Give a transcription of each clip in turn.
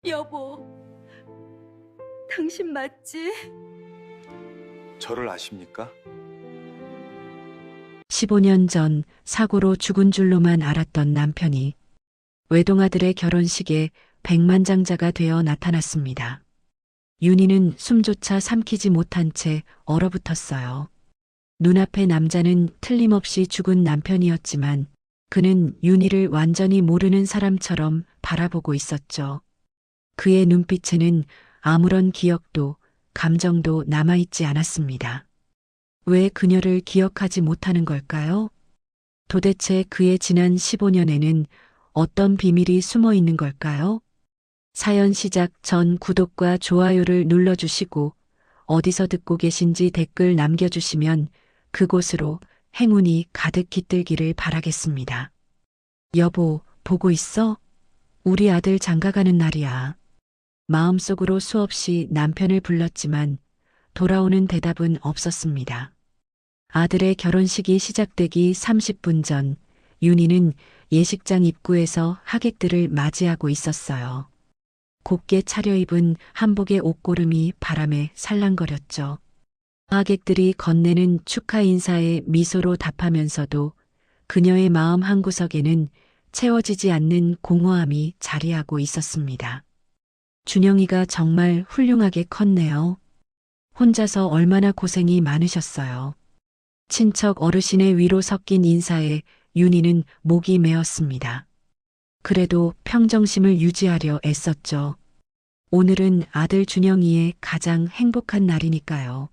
여보, 당신 맞지? 저를 아십니까? 15년 전 사고로 죽은 줄로만 알았던 남편이 외동아들의 결혼식에 백만장자가 되어 나타났습니다. 윤희는 숨조차 삼키지 못한 채 얼어붙었어요. 눈앞의 남자는 틀림없이 죽은 남편이었지만 그는 윤희를 완전히 모르는 사람처럼 바라보고 있었죠. 그의 눈빛에는 아무런 기억도 감정도 남아있지 않았습니다. 왜 그녀를 기억하지 못하는 걸까요? 도대체 그의 지난 15년에는 어떤 비밀이 숨어 있는 걸까요? 사연 시작 전 구독과 좋아요를 눌러주시고 어디서 듣고 계신지 댓글 남겨주시면 그곳으로 행운이 가득 깃들기를 바라겠습니다. 여보, 보고 있어? 우리 아들 장가가는 날이야. 마음속으로 수없이 남편을 불렀지만 돌아오는 대답은 없었습니다. 아들의 결혼식이 시작되기 30분 전 윤희는 예식장 입구에서 하객들을 맞이하고 있었어요. 곱게 차려입은 한복의 옷고름이 바람에 살랑거렸죠. 하객들이 건네는 축하 인사에 미소로 답하면서도 그녀의 마음 한구석에는 채워지지 않는 공허함이 자리하고 있었습니다. 준영이가 정말 훌륭하게 컸네요. 혼자서 얼마나 고생이 많으셨어요. 친척 어르신의 위로 섞인 인사에 윤희는 목이 메었습니다. 그래도 평정심을 유지하려 애썼죠. 오늘은 아들 준영이의 가장 행복한 날이니까요.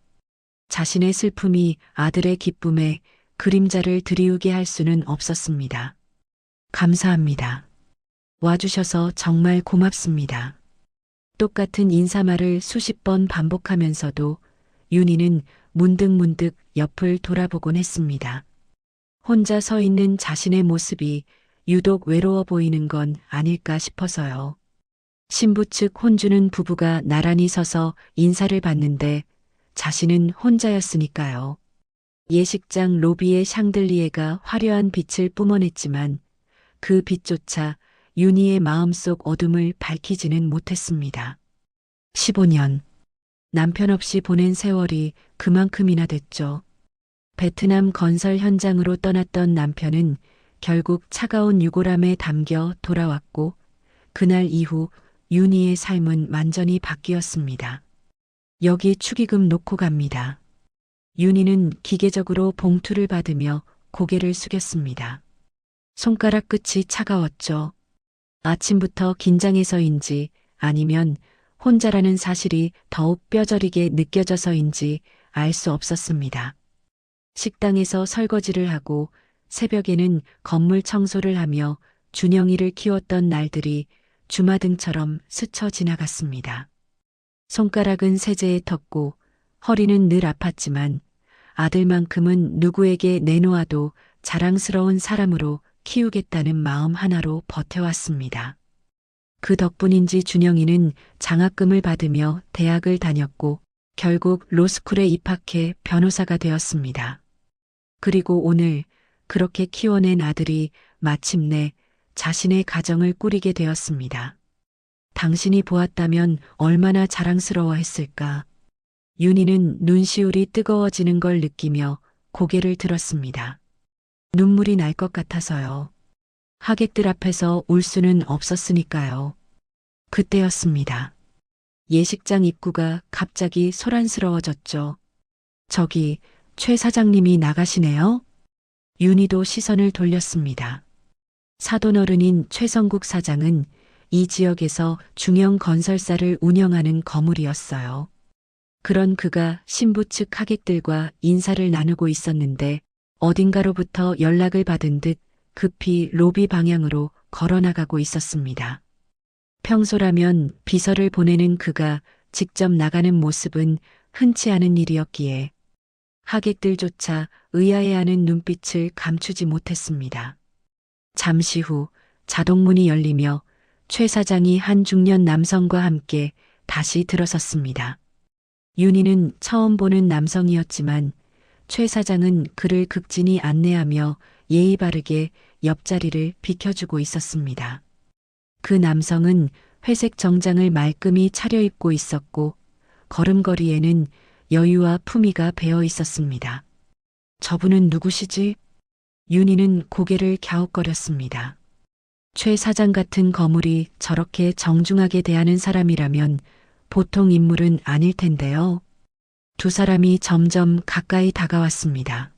자신의 슬픔이 아들의 기쁨에 그림자를 드리우게 할 수는 없었습니다. 감사합니다. 와주셔서 정말 고맙습니다. 똑같은 인사말을 수십 번 반복하면서도 윤희는 문득문득 옆을 돌아보곤 했습니다. 혼자 서 있는 자신의 모습이 유독 외로워 보이는 건 아닐까 싶어서요. 신부 측 혼주는 부부가 나란히 서서 인사를 받는데 자신은 혼자였으니까요. 예식장 로비의 샹들리에가 화려한 빛을 뿜어냈지만 그 빛조차 윤희의 마음속 어둠을 밝히지는 못했습니다. 15년. 남편 없이 보낸 세월이 그만큼이나 됐죠. 베트남 건설 현장으로 떠났던 남편은 결국 차가운 유골함에 담겨 돌아왔고 그날 이후 윤희의 삶은 완전히 바뀌었습니다. 여기 축의금 놓고 갑니다. 윤희는 기계적으로 봉투를 받으며 고개를 숙였습니다. 손가락 끝이 차가웠죠. 아침부터 긴장해서인지 아니면 혼자라는 사실이 더욱 뼈저리게 느껴져서인지 알 수 없었습니다. 식당에서 설거지를 하고 새벽에는 건물 청소를 하며 준영이를 키웠던 날들이 주마등처럼 스쳐 지나갔습니다. 손가락은 세제에 텄고 허리는 늘 아팠지만 아들만큼은 누구에게 내놓아도 자랑스러운 사람으로 키우겠다는 마음 하나로 버텨왔습니다. 그 덕분인지 준영이는 장학금을 받으며 대학을 다녔고 결국 로스쿨에 입학해 변호사가 되었습니다. 그리고 오늘 그렇게 키워낸 아들이 마침내 자신의 가정을 꾸리게 되었습니다. 당신이 보았다면 얼마나 자랑스러워했을까. 윤희는 눈시울이 뜨거워지는 걸 느끼며 고개를 들었습니다. 눈물이 날 것 같아서요. 하객들 앞에서 울 수는 없었으니까요. 그때였습니다. 예식장 입구가 갑자기 소란스러워졌죠. 저기 최 사장님이 나가시네요. 윤희도 시선을 돌렸습니다. 사돈어른인 최성국 사장은 이 지역에서 중형 건설사를 운영하는 거물이었어요. 그런 그가 신부 측 하객들과 인사를 나누고 있었는데 어딘가로부터 연락을 받은 듯 급히 로비 방향으로 걸어나가고 있었습니다. 평소라면 비서를 보내는 그가 직접 나가는 모습은 흔치 않은 일이었기에 하객들조차 의아해하는 눈빛을 감추지 못했습니다. 잠시 후 자동문이 열리며 최 사장이 한 중년 남성과 함께 다시 들어섰습니다. 윤희는 처음 보는 남성이었지만 최 사장은 그를 극진히 안내하며 예의 바르게 옆자리를 비켜주고 있었습니다. 그 남성은 회색 정장을 말끔히 차려입고 있었고 걸음걸이에는 여유와 품위가 배어 있었습니다. 저분은 누구시지? 윤희는 고개를 갸웃거렸습니다. 최 사장 같은 거물이 저렇게 정중하게 대하는 사람이라면 보통 인물은 아닐 텐데요. 두 사람이 점점 가까이 다가왔습니다.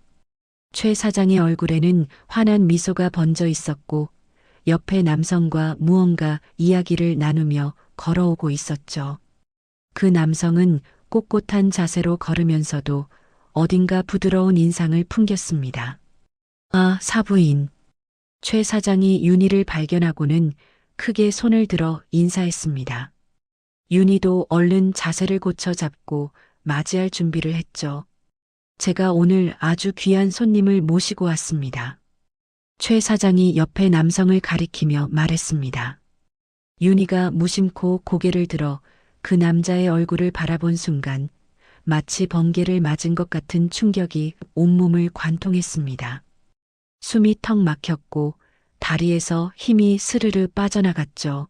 최 사장의 얼굴에는 환한 미소가 번져 있었고 옆에 남성과 무언가 이야기를 나누며 걸어오고 있었죠. 그 남성은 꼿꼿한 자세로 걸으면서도 어딘가 부드러운 인상을 풍겼습니다. 아, 사부인. 최 사장이 윤희를 발견하고는 크게 손을 들어 인사했습니다. 윤희도 얼른 자세를 고쳐 잡고 맞이할 준비를 했죠. 제가 오늘 아주 귀한 손님을 모시고 왔습니다. 최 사장이 옆에 남성을 가리키며 말했습니다. 윤희가 무심코 고개를 들어 그 남자의 얼굴을 바라본 순간 마치 번개를 맞은 것 같은 충격이 온몸을 관통했습니다. 숨이 턱 막혔고 다리에서 힘이 스르르 빠져나갔죠.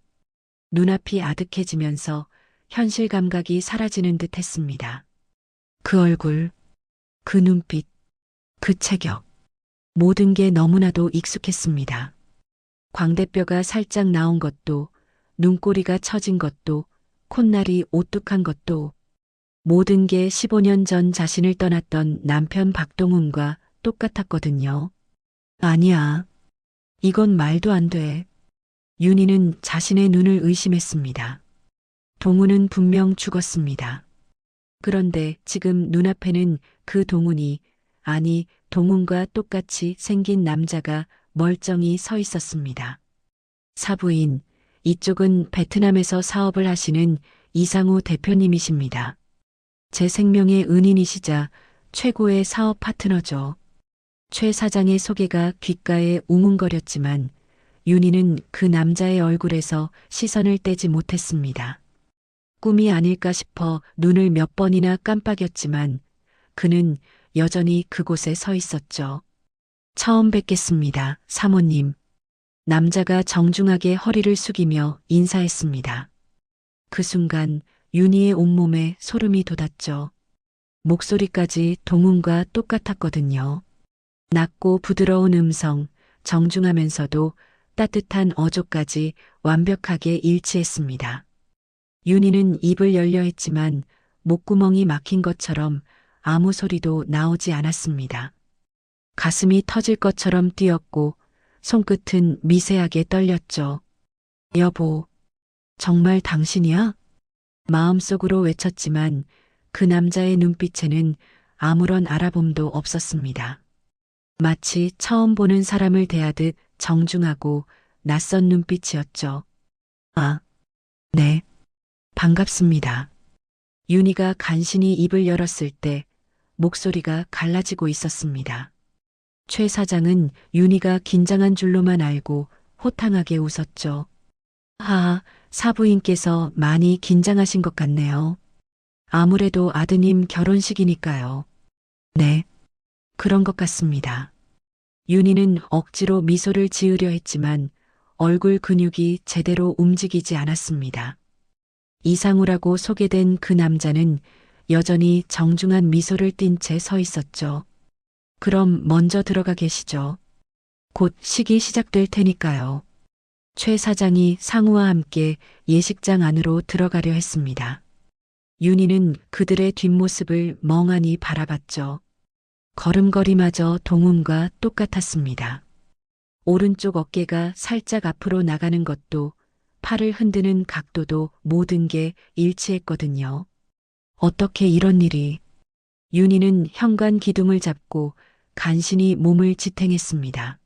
눈앞이 아득해지면서 현실 감각이 사라지는 듯 했습니다. 그 얼굴, 그 눈빛, 그 체격. 모든 게 너무나도 익숙했습니다. 광대뼈가 살짝 나온 것도, 눈꼬리가 처진 것도, 콧날이 오뚝한 것도, 모든 게 15년 전 자신을 떠났던 남편 박동훈과 똑같았거든요. 아니야. 이건 말도 안 돼. 윤희는 자신의 눈을 의심했습니다. 동훈은 분명 죽었습니다. 그런데 지금 눈앞에는 그 동훈이, 아니 동훈과 똑같이 생긴 남자가 멀쩡히 서 있었습니다. 사부인, 이쪽은 베트남에서 사업을 하시는 이상우 대표님이십니다. 제 생명의 은인이시자 최고의 사업 파트너죠. 최 사장의 소개가 귓가에 웅웅거렸지만 윤희는 그 남자의 얼굴에서 시선을 떼지 못했습니다. 꿈이 아닐까 싶어 눈을 몇 번이나 깜빡였지만 그는 여전히 그곳에 서 있었죠. 처음 뵙겠습니다, 사모님. 남자가 정중하게 허리를 숙이며 인사했습니다. 그 순간 윤희의 온몸에 소름이 돋았죠. 목소리까지 동훈과 똑같았거든요. 낮고 부드러운 음성, 정중하면서도 따뜻한 어조까지 완벽하게 일치했습니다. 윤희는 입을 열려 했지만 목구멍이 막힌 것처럼 아무 소리도 나오지 않았습니다. 가슴이 터질 것처럼 뛰었고 손끝은 미세하게 떨렸죠. 여보, 정말 당신이야? 마음속으로 외쳤지만 그 남자의 눈빛에는 아무런 알아봄도 없었습니다. 마치 처음 보는 사람을 대하듯 정중하고 낯선 눈빛이었죠. 아, 네, 반갑습니다. 윤희가 간신히 입을 열었을 때 목소리가 갈라지고 있었습니다. 최 사장은 윤희가 긴장한 줄로만 알고 호탕하게 웃었죠. 아, 사부인께서 많이 긴장하신 것 같네요. 아무래도 아드님 결혼식이니까요. 네, 그런 것 같습니다. 윤희는 억지로 미소를 지으려 했지만 얼굴 근육이 제대로 움직이지 않았습니다. 이상우라고 소개된 그 남자는 여전히 정중한 미소를 띤 채 서 있었죠. 그럼 먼저 들어가 계시죠. 곧 식이 시작될 테니까요. 최 사장이 상우와 함께 예식장 안으로 들어가려 했습니다. 윤희는 그들의 뒷모습을 멍하니 바라봤죠. 걸음걸이마저 동훈과 똑같았습니다. 오른쪽 어깨가 살짝 앞으로 나가는 것도 팔을 흔드는 각도도 모든 게 일치했거든요. 어떻게 이런 일이. 윤희는 현관 기둥을 잡고 간신히 몸을 지탱했습니다.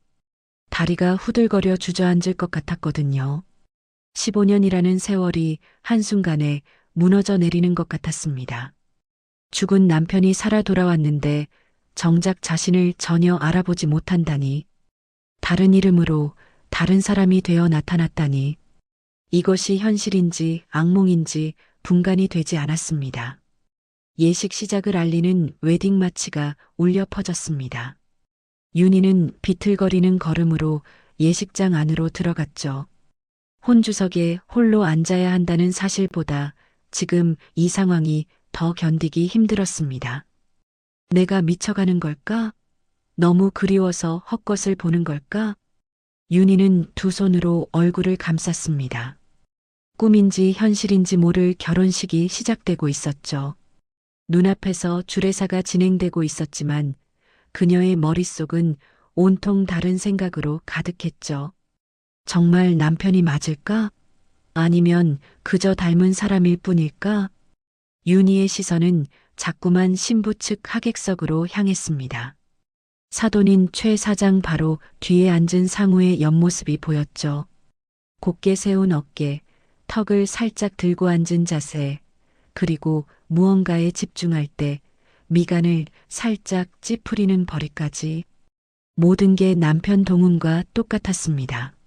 다리가 후들거려 주저앉을 것 같았거든요. 15년이라는 세월이 한순간에 무너져 내리는 것 같았습니다. 죽은 남편이 살아 돌아왔는데 정작 자신을 전혀 알아보지 못한다니. 다른 이름으로 다른 사람이 되어 나타났다니. 이것이 현실인지 악몽인지 분간이 되지 않았습니다. 예식 시작을 알리는 웨딩 마치가 울려 퍼졌습니다. 윤희는 비틀거리는 걸음으로 예식장 안으로 들어갔죠. 혼주석에 홀로 앉아야 한다는 사실보다 지금 이 상황이 더 견디기 힘들었습니다. 내가 미쳐가는 걸까? 너무 그리워서 헛것을 보는 걸까? 윤희는 두 손으로 얼굴을 감쌌습니다. 꿈인지 현실인지 모를 결혼식이 시작되고 있었죠. 눈앞에서 주례사가 진행되고 있었지만 그녀의 머릿속은 온통 다른 생각으로 가득했죠. 정말 남편이 맞을까? 아니면 그저 닮은 사람일 뿐일까? 윤희의 시선은 자꾸만 신부 측 하객석으로 향했습니다. 사돈인 최 사장 바로 뒤에 앉은 상우의 옆모습이 보였죠. 곧게 세운 어깨, 턱을 살짝 들고 앉은 자세, 그리고 무언가에 집중할 때 미간을 살짝 찌푸리는 벌이까지 모든 게 남편 동훈과 똑같았습니다.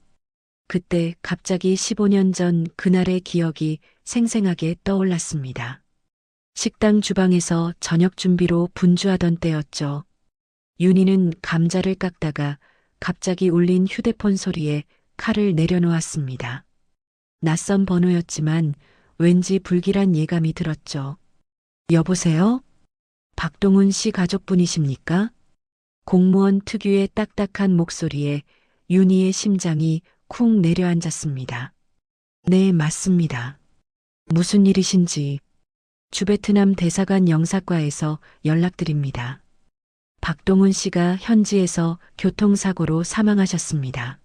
그때 갑자기 15년 전 그날의 기억이 생생하게 떠올랐습니다. 식당 주방에서 저녁 준비로 분주하던 때였죠. 윤희는 감자를 깎다가 갑자기 울린 휴대폰 소리에 칼을 내려놓았습니다. 낯선 번호였지만 왠지 불길한 예감이 들었죠. 여보세요? 박동훈 씨 가족분이십니까? 공무원 특유의 딱딱한 목소리에 윤희의 심장이 쿵 내려앉았습니다. 네, 맞습니다. 무슨 일이신지 주베트남 대사관 영사과에서 연락드립니다. 박동훈 씨가 현지에서 교통사고로 사망하셨습니다.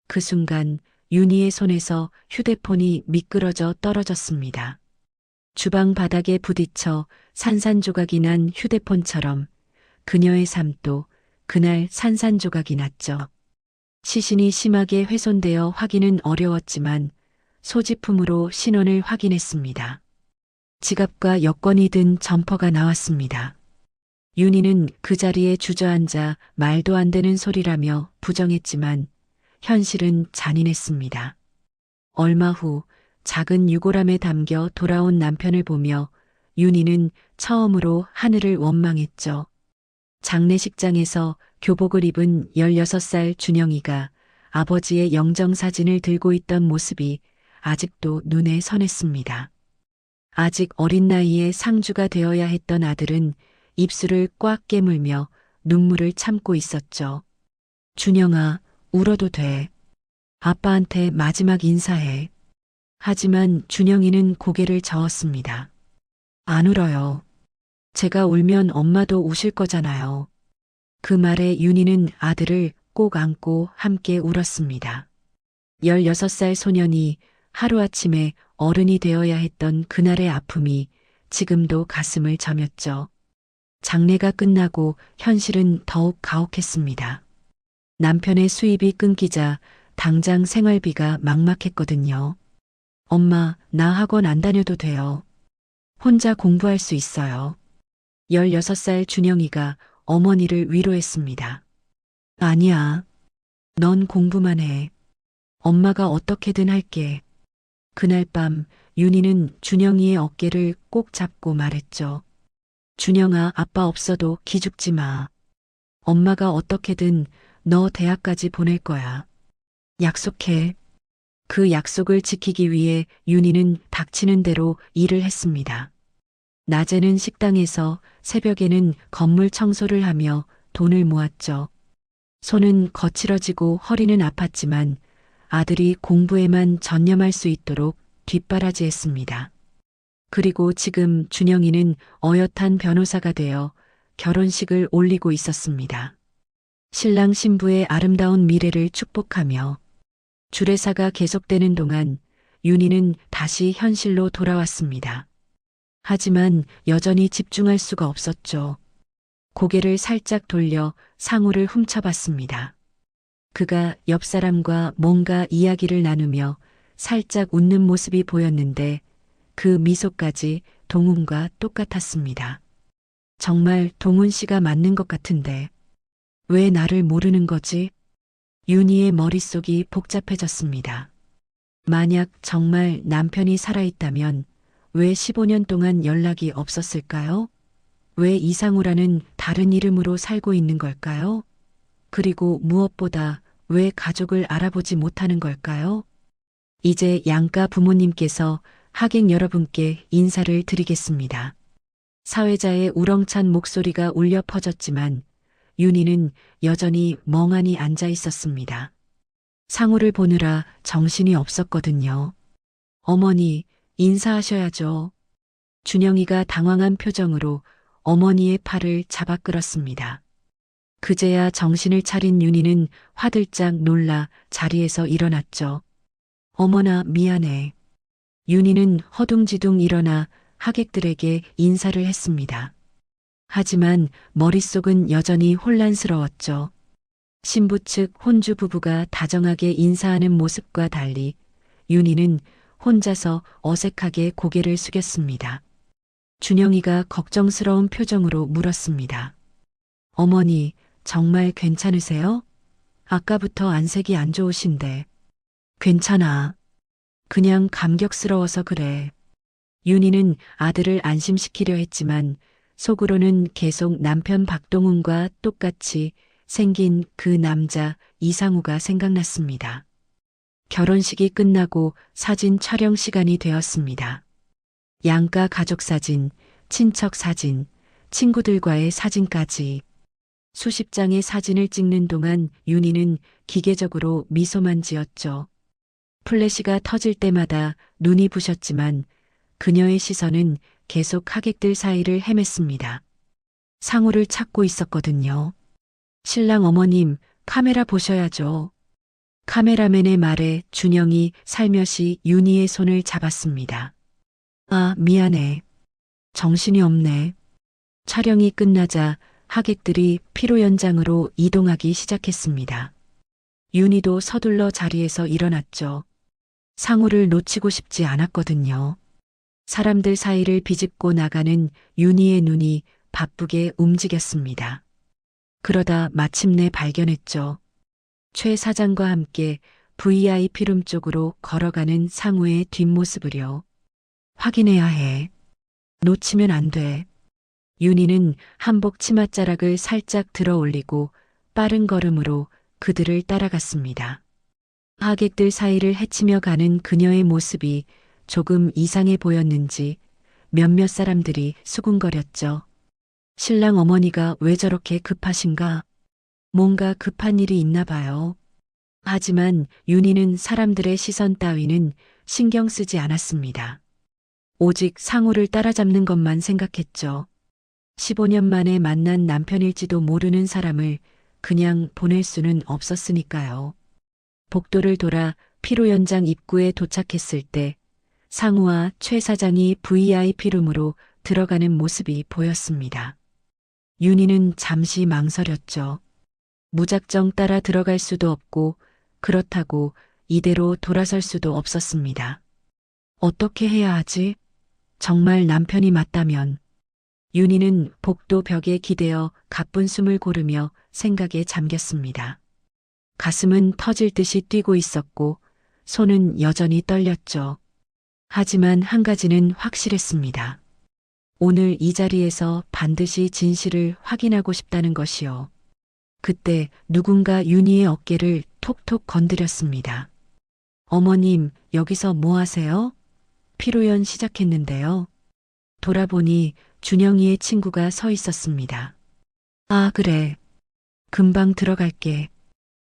그 순간 윤희의 손에서 휴대폰이 미끄러져 떨어졌습니다. 주방 바닥에 부딪혀 산산조각이 난 휴대폰처럼 그녀의 삶도 그날 산산조각이 났죠. 시신이 심하게 훼손되어 확인은 어려웠지만 소지품으로 신원을 확인했습니다. 지갑과 여권이 든 점퍼가 나왔습니다. 윤희는 그 자리에 주저앉아 말도 안 되는 소리라며 부정했지만 현실은 잔인했습니다. 얼마 후 작은 유골함에 담겨 돌아온 남편을 보며 윤희는 처음으로 하늘을 원망했죠. 장례식장에서 교복을 입은 16살 준영이가 아버지의 영정사진을 들고 있던 모습이 아직도 눈에 선했습니다. 아직 어린 나이에 상주가 되어야 했던 아들은 입술을 꽉 깨물며 눈물을 참고 있었죠. 준영아, 울어도 돼. 아빠한테 마지막 인사해. 하지만 준영이는 고개를 저었습니다. 안 울어요. 제가 울면 엄마도 우실 거잖아요. 그 말에 윤희는 아들을 꼭 안고 함께 울었습니다. 16살 소년이 하루아침에 어른이 되어야 했던 그날의 아픔이 지금도 가슴을 저몄죠. 장례가 끝나고 현실은 더욱 가혹했습니다. 남편의 수입이 끊기자 당장 생활비가 막막했거든요. 엄마, 나 학원 안 다녀도 돼요. 혼자 공부할 수 있어요. 16살 준영이가 어머니를 위로했습니다. 아니야. 넌 공부만 해. 엄마가 어떻게든 할게. 그날 밤 윤희는 준영이의 어깨를 꼭 잡고 말했죠. 준영아, 아빠 없어도 기죽지 마. 엄마가 어떻게든 너 대학까지 보낼 거야. 약속해. 그 약속을 지키기 위해 윤희는 닥치는 대로 일을 했습니다. 낮에는 식당에서, 새벽에는 건물 청소를 하며 돈을 모았죠. 손은 거칠어지고 허리는 아팠지만 아들이 공부에만 전념할 수 있도록 뒷바라지했습니다. 그리고 지금 준영이는 어엿한 변호사가 되어 결혼식을 올리고 있었습니다. 신랑 신부의 아름다운 미래를 축복하며 주례사가 계속되는 동안 윤희는 다시 현실로 돌아왔습니다. 하지만 여전히 집중할 수가 없었죠. 고개를 살짝 돌려 상우를 훔쳐봤습니다. 그가 옆 사람과 뭔가 이야기를 나누며 살짝 웃는 모습이 보였는데 그 미소까지 동훈과 똑같았습니다. 정말 동훈 씨가 맞는 것 같은데 왜 나를 모르는 거지? 윤희의 머릿속이 복잡해졌습니다. 만약 정말 남편이 살아있다면 왜 15년 동안 연락이 없었을까요? 왜 이상우라는 다른 이름으로 살고 있는 걸까요? 그리고 무엇보다 왜 가족을 알아보지 못하는 걸까요? 이제 양가 부모님께서 하객 여러분께 인사를 드리겠습니다. 사회자의 우렁찬 목소리가 울려 퍼졌지만 윤희는 여전히 멍하니 앉아 있었습니다. 상우를 보느라 정신이 없었거든요. 어머니, 인사하셔야죠. 준영이가 당황한 표정으로 어머니의 팔을 잡아 끌었습니다. 그제야 정신을 차린 윤희는 화들짝 놀라 자리에서 일어났죠. 어머나 미안해. 윤희는 허둥지둥 일어나 하객들에게 인사를 했습니다. 하지만 머릿속은 여전히 혼란스러웠죠. 신부 측 혼주 부부가 다정하게 인사하는 모습과 달리 윤희는 혼자서 어색하게 고개를 숙였습니다. 준영이가 걱정스러운 표정으로 물었습니다. 어머니, 정말 괜찮으세요? 아까부터 안색이 안 좋으신데. 괜찮아. 그냥 감격스러워서 그래. 윤희는 아들을 안심시키려 했지만 속으로는 계속 남편 박동훈과 똑같이 생긴 그 남자 이상우가 생각났습니다. 결혼식이 끝나고 사진 촬영 시간이 되었습니다. 양가 가족 사진, 친척 사진, 친구들과의 사진까지. 수십 장의 사진을 찍는 동안 윤희는 기계적으로 미소만 지었죠. 플래시가 터질 때마다 눈이 부셨지만 그녀의 시선은 계속 하객들 사이를 헤맸습니다. 상우를 찾고 있었거든요. 신랑 어머님, 카메라 보셔야죠. 카메라맨의 말에 준영이 살며시 윤희의 손을 잡았습니다. 아, 미안해. 정신이 없네. 촬영이 끝나자 하객들이 피로 연장으로 이동하기 시작했습니다. 윤희도 서둘러 자리에서 일어났죠. 상우를 놓치고 싶지 않았거든요. 사람들 사이를 비집고 나가는 윤희의 눈이 바쁘게 움직였습니다. 그러다 마침내 발견했죠. 최 사장과 함께 VIP룸 쪽으로 걸어가는 상우의 뒷모습을요. 확인해야 해. 놓치면 안 돼. 윤희는 한복 치맛자락을 살짝 들어 올리고 빠른 걸음으로 그들을 따라갔습니다. 하객들 사이를 헤치며 가는 그녀의 모습이 조금 이상해 보였는지 몇몇 사람들이 수군거렸죠. 신랑 어머니가 왜 저렇게 급하신가? 뭔가 급한 일이 있나 봐요. 하지만 윤희는 사람들의 시선 따위는 신경 쓰지 않았습니다. 오직 상우를 따라잡는 것만 생각했죠. 15년 만에 만난 남편일지도 모르는 사람을 그냥 보낼 수는 없었으니까요. 복도를 돌아 피로연장 입구에 도착했을 때 상우와 최 사장이 VIP룸으로 들어가는 모습이 보였습니다. 윤희는 잠시 망설였죠. 무작정 따라 들어갈 수도 없고 그렇다고 이대로 돌아설 수도 없었습니다. 어떻게 해야 하지? 정말 남편이 맞다면. 윤희는 복도 벽에 기대어 가쁜 숨을 고르며 생각에 잠겼습니다. 가슴은 터질 듯이 뛰고 있었고 손은 여전히 떨렸죠. 하지만 한 가지는 확실했습니다. 오늘 이 자리에서 반드시 진실을 확인하고 싶다는 것이요. 그때 누군가 윤희의 어깨를 톡톡 건드렸습니다. 어머님, 여기서 뭐 하세요? 피로연 시작했는데요. 돌아보니 준영이의 친구가 서 있었습니다. 아, 그래. 금방 들어갈게.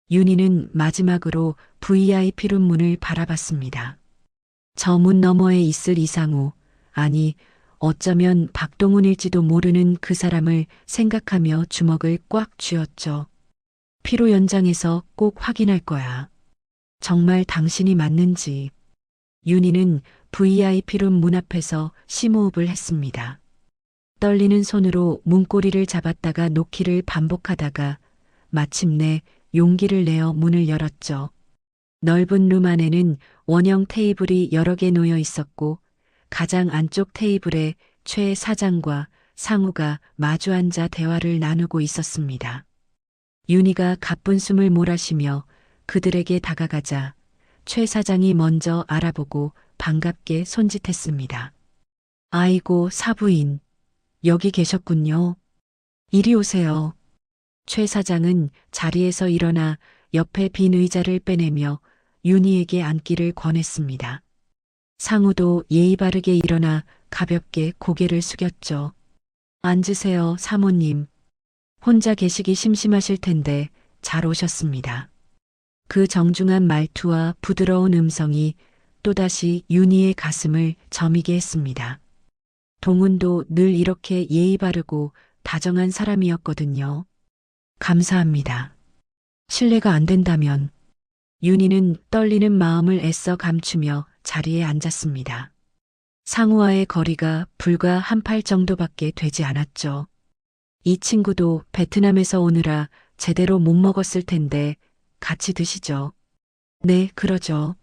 윤희는 마지막으로 VIP룸 문을 바라봤습니다. 저 문 너머에 있을 이상우, 아니, 어쩌면 박동훈일지도 모르는 그 사람을 생각하며 주먹을 꽉 쥐었죠. 피로 연장해서 꼭 확인할 거야. 정말 당신이 맞는지. 윤희는 VIP룸 문 앞에서 심호흡을 했습니다. 떨리는 손으로 문고리를 잡았다가 놓기를 반복하다가 마침내 용기를 내어 문을 열었죠. 넓은 룸 안에는 원형 테이블이 여러 개 놓여 있었고 가장 안쪽 테이블에 최 사장과 상우가 마주 앉아 대화를 나누고 있었습니다. 윤희가 가쁜 숨을 몰아쉬며 그들에게 다가가자 최 사장이 먼저 알아보고 반갑게 손짓했습니다. 아이고, 사부인. 여기 계셨군요. 이리 오세요. 최 사장은 자리에서 일어나 옆에 빈 의자를 빼내며 윤희에게 앉기를 권했습니다. 상우도 예의 바르게 일어나 가볍게 고개를 숙였죠. 앉으세요, 사모님. 혼자 계시기 심심하실 텐데 잘 오셨습니다. 그 정중한 말투와 부드러운 음성이 또다시 윤희의 가슴을 저미게 했습니다. 동훈도 늘 이렇게 예의 바르고 다정한 사람이었거든요. 감사합니다. 실례가 안 된다면. 윤희는 떨리는 마음을 애써 감추며 자리에 앉았습니다. 상우와의 거리가 불과 한 팔 정도밖에 되지 않았죠. 이 친구도 베트남에서 오느라 제대로 못 먹었을 텐데 같이 드시죠. 네, 그러죠.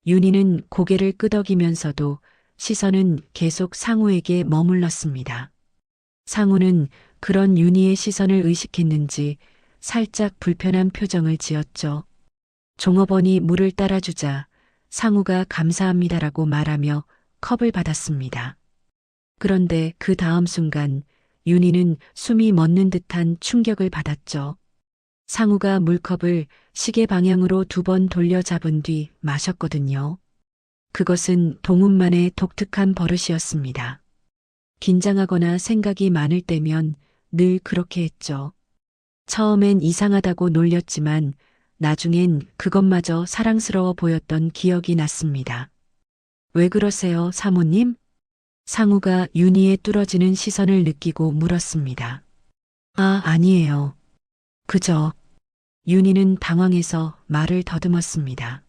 윤희는 고개를 끄덕이면서도 시선은 계속 상우에게 머물렀습니다. 상우는 그런 윤희의 시선을 의식했는지 살짝 불편한 표정을 지었죠. 종업원이 물을 따라주자 상우가 감사합니다라고 말하며 컵을 받았습니다. 그런데 그 다음 순간 윤희는 숨이 멎는 듯한 충격을 받았죠. 상우가 물컵을 시계 방향으로 2번 돌려 잡은 뒤 마셨거든요. 그것은 동훈만의 독특한 버릇이었습니다. 긴장하거나 생각이 많을 때면 늘 그렇게 했죠. 처음엔 이상하다고 놀렸지만 나중엔 그것마저 사랑스러워 보였던 기억이 났습니다. 왜 그러세요, 사모님? 상우가 윤희의 뚫어지는 시선을 느끼고 물었습니다. 아, 아니에요. 그저. 윤희는 당황해서 말을 더듬었습니다.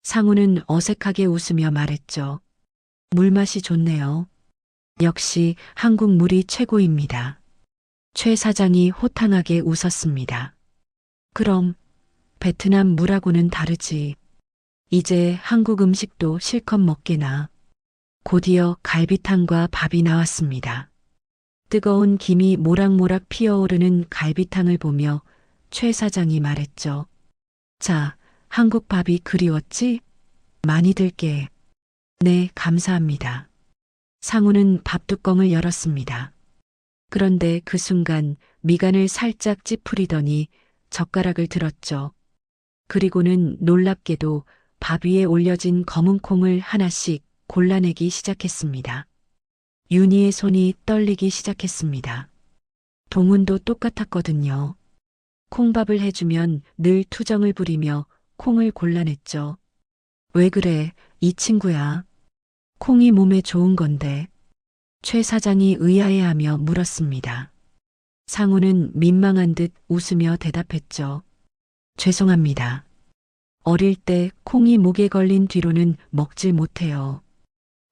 상우는 어색하게 웃으며 말했죠. 물맛이 좋네요. 역시 한국 물이 최고입니다. 최 사장이 호탕하게 웃었습니다. 그럼 베트남 물하고는 다르지. 이제 한국 음식도 실컷 먹게나. 곧이어 갈비탕과 밥이 나왔습니다. 뜨거운 김이 모락모락 피어오르는 갈비탕을 보며 최 사장이 말했죠. 자, 한국 밥이 그리웠지? 많이 들게. 네, 감사합니다. 상우는 밥뚜껑을 열었습니다. 그런데 그 순간 미간을 살짝 찌푸리더니 젓가락을 들었죠. 그리고는 놀랍게도 밥 위에 올려진 검은 콩을 하나씩 골라내기 시작했습니다. 윤희의 손이 떨리기 시작했습니다. 동훈도 똑같았거든요. 콩밥을 해주면 늘 투정을 부리며 콩을 골라냈죠. 왜 그래, 이 친구야. 콩이 몸에 좋은 건데. 최 사장이 의아해하며 물었습니다. 상우는 민망한 듯 웃으며 대답했죠. 죄송합니다. 어릴 때 콩이 목에 걸린 뒤로는 먹질 못해요.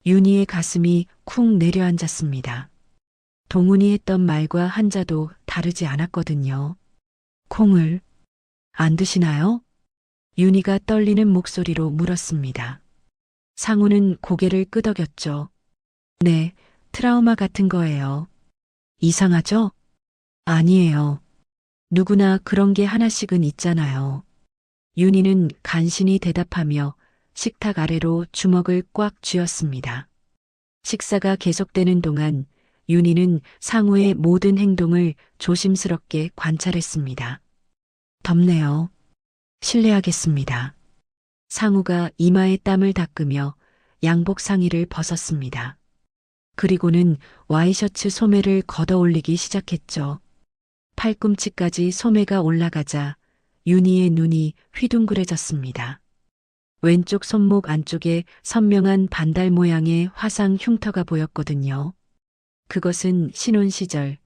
윤희의 가슴이 쿵 내려앉았습니다. 동훈이 했던 말과 한자도 다르지 않았거든요. 콩을 안 드시나요? 윤희가 떨리는 목소리로 물었습니다. 상우는 고개를 끄덕였죠. 네, 트라우마 같은 거예요. 이상하죠? 아니에요. 누구나 그런 게 하나씩은 있잖아요. 윤희는 간신히 대답하며 식탁 아래로 주먹을 꽉 쥐었습니다. 식사가 계속되는 동안 윤희는 상우의 모든 행동을 조심스럽게 관찰했습니다. 덥네요. 실례하겠습니다. 상우가 이마에 땀을 닦으며 양복 상의를 벗었습니다. 그리고는 와이셔츠 소매를 걷어 올리기 시작했죠. 팔꿈치까지 소매가 올라가자 윤희의 눈이 휘둥그레졌습니다. 왼쪽 손목 안쪽에 선명한 반달 모양의 화상 흉터가 보였거든요. 그것은 신혼 시절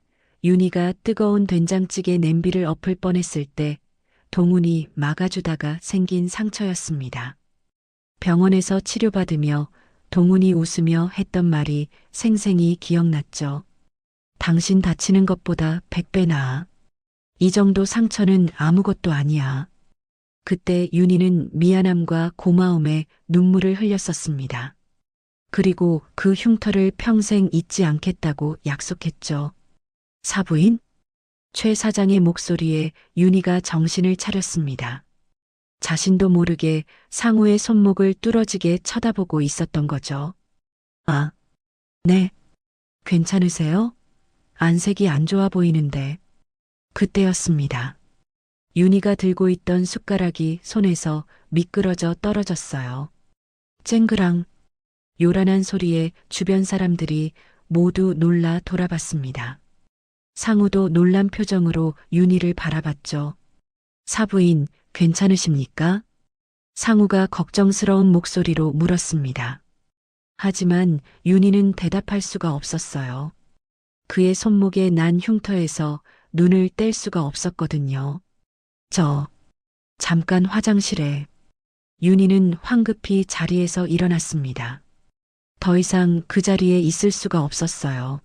윤희가 뜨거운 된장찌개 냄비를 엎을 뻔했을 때 동훈이 막아주다가 생긴 상처였습니다. 병원에서 치료받으며 동훈이 웃으며 했던 말이 생생히 기억났죠. 당신 다치는 것보다 100배 나아. 이 정도 상처는 아무것도 아니야. 그때 윤희는 미안함과 고마움에 눈물을 흘렸었습니다. 그리고 그 흉터를 평생 잊지 않겠다고 약속했죠. 사부인? 최 사장의 목소리에 윤희가 정신을 차렸습니다. 자신도 모르게 상우의 손목을 뚫어지게 쳐다보고 있었던 거죠. 아, 네. 괜찮으세요? 안색이 안 좋아 보이는데. 그때였습니다. 윤희가 들고 있던 숟가락이 손에서 미끄러져 떨어졌어요. 쨍그랑 요란한 소리에 주변 사람들이 모두 놀라 돌아봤습니다. 상우도 놀란 표정으로 윤희를 바라봤죠. 사부인, 괜찮으십니까? 상우가 걱정스러운 목소리로 물었습니다. 하지만 윤희는 대답할 수가 없었어요. 그의 손목에 난 흉터에서 눈을 뗄 수가 없었거든요. 잠깐 화장실에. 윤희는 황급히 자리에서 일어났습니다. 더 이상 그 자리에 있을 수가 없었어요.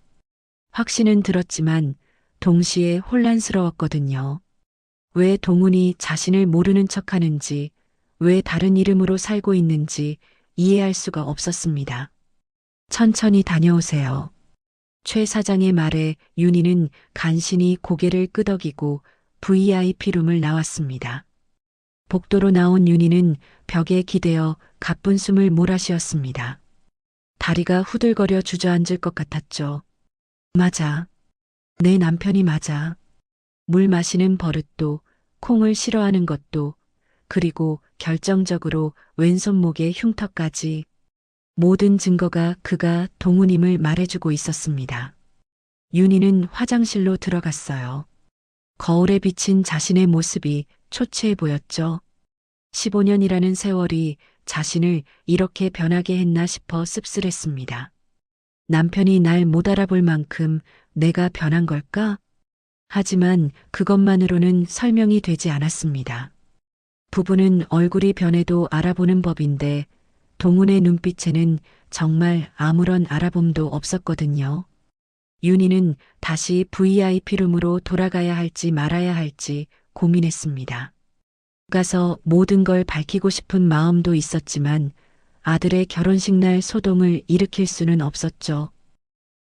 확신은 들었지만 동시에 혼란스러웠거든요. 왜 동훈이 자신을 모르는 척하는지, 왜 다른 이름으로 살고 있는지 이해할 수가 없었습니다. 천천히 다녀오세요. 최 사장의 말에 윤희는 간신히 고개를 끄덕이고 VIP룸을 나왔습니다. 복도로 나온 윤희는 벽에 기대어 가쁜 숨을 몰아쉬었습니다. 다리가 후들거려 주저앉을 것 같았죠. 맞아. 내 남편이 맞아. 물 마시는 버릇도, 콩을 싫어하는 것도, 그리고 결정적으로 왼손목의 흉터까지. 모든 증거가 그가 동훈임을 말해주고 있었습니다. 윤희는 화장실로 들어갔어요. 거울에 비친 자신의 모습이 초췌해 보였죠. 15년이라는 세월이 자신을 이렇게 변하게 했나 싶어 씁쓸했습니다. 남편이 날 못 알아볼 만큼 내가 변한 걸까? 하지만 그것만으로는 설명이 되지 않았습니다. 부부는 얼굴이 변해도 알아보는 법인데 동훈의 눈빛에는 정말 아무런 알아봄도 없었거든요. 윤희는 다시 VIP룸으로 돌아가야 할지 말아야 할지 고민했습니다. 가서 모든 걸 밝히고 싶은 마음도 있었지만 아들의 결혼식 날 소동을 일으킬 수는 없었죠.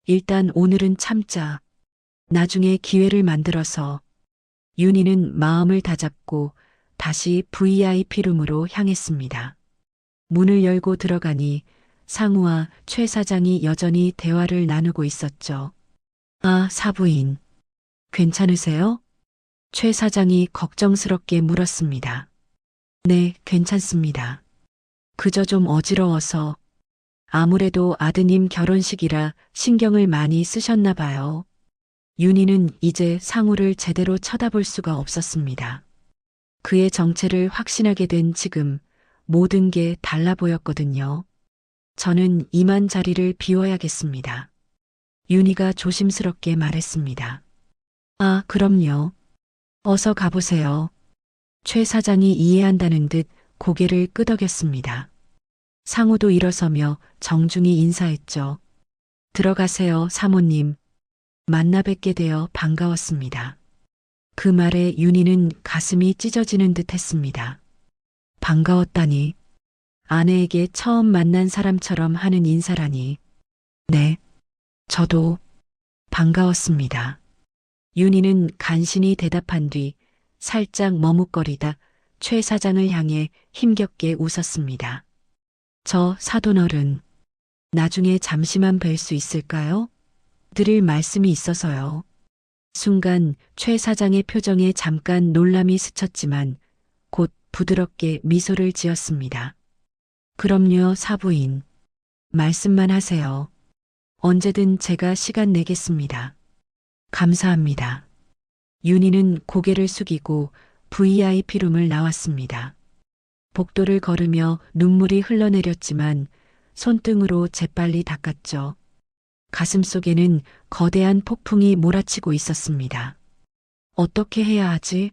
일단 오늘은 참자. 나중에 기회를 만들어서. 윤희는 마음을 다잡고 다시 VIP룸으로 향했습니다. 문을 열고 들어가니 상우와 최 사장이 여전히 대화를 나누고 있었죠. 아, 사부인. 괜찮으세요? 최 사장이 걱정스럽게 물었습니다. 네, 괜찮습니다. 그저 좀 어지러워서. 아무래도 아드님 결혼식이라 신경을 많이 쓰셨나 봐요. 윤희는 이제 상우를 제대로 쳐다볼 수가 없었습니다. 그의 정체를 확신하게 된 지금 모든 게 달라 보였거든요. 저는 이만 자리를 비워야겠습니다. 윤희가 조심스럽게 말했습니다. 아, 그럼요. 어서 가보세요. 최 사장이 이해한다는 듯 고개를 끄덕였습니다. 상우도 일어서며 정중히 인사했죠. 들어가세요, 사모님. 만나 뵙게 되어 반가웠습니다. 그 말에 윤희는 가슴이 찢어지는 듯 했습니다. 반가웠다니. 아내에게 처음 만난 사람처럼 하는 인사라니. 네, 저도 반가웠습니다. 윤희는 간신히 대답한 뒤 살짝 머뭇거리다 최 사장을 향해 힘겹게 웃었습니다. 저 사돈어른, 나중에 잠시만 뵐 수 있을까요? 드릴 말씀이 있어서요. 순간 최 사장의 표정에 잠깐 놀람이 스쳤지만 곧 부드럽게 미소를 지었습니다. 그럼요, 사부인. 말씀만 하세요. 언제든 제가 시간 내겠습니다. 감사합니다. 윤희는 고개를 숙이고 VIP룸을 나왔습니다. 복도를 걸으며 눈물이 흘러내렸지만 손등으로 재빨리 닦았죠. 가슴속에는 거대한 폭풍이 몰아치고 있었습니다. 어떻게 해야 하지?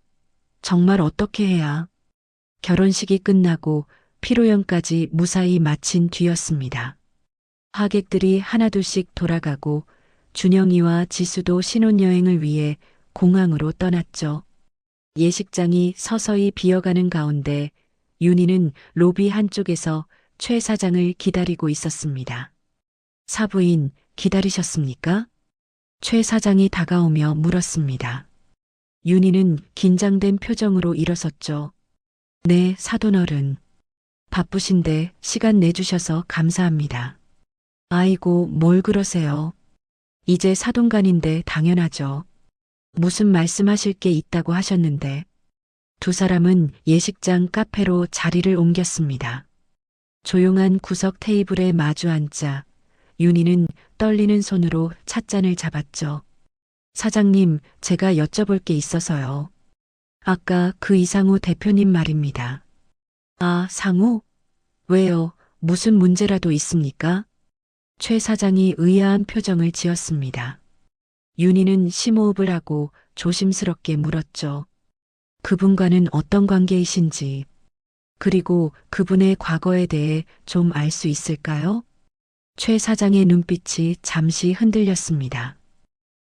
정말 어떻게 해야? 결혼식이 끝나고 피로연까지 무사히 마친 뒤였습니다. 하객들이 하나둘씩 돌아가고 준영이와 지수도 신혼여행을 위해 공항으로 떠났죠. 예식장이 서서히 비어가는 가운데 윤희는 로비 한쪽에서 최 사장을 기다리고 있었습니다. 사부인, 기다리셨습니까? 최 사장이 다가오며 물었습니다. 윤희는 긴장된 표정으로 일어섰죠. 네, 사돈어른. 바쁘신데 시간 내주셔서 감사합니다. 아이고, 뭘 그러세요. 이제 사돈간인데 당연하죠. 무슨 말씀하실 게 있다고 하셨는데. 두 사람은 예식장 카페로 자리를 옮겼습니다. 조용한 구석 테이블에 마주 앉자 윤희는 떨리는 손으로 찻잔을 잡았죠. 사장님, 제가 여쭤볼 게 있어서요. 아까 그 이상우 대표님 말입니다. 아, 상우? 왜요? 무슨 문제라도 있습니까? 최 사장이 의아한 표정을 지었습니다. 윤희는 심호흡을 하고 조심스럽게 물었죠. 그분과는 어떤 관계이신지, 그리고 그분의 과거에 대해 좀 알 수 있을까요? 최 사장의 눈빛이 잠시 흔들렸습니다.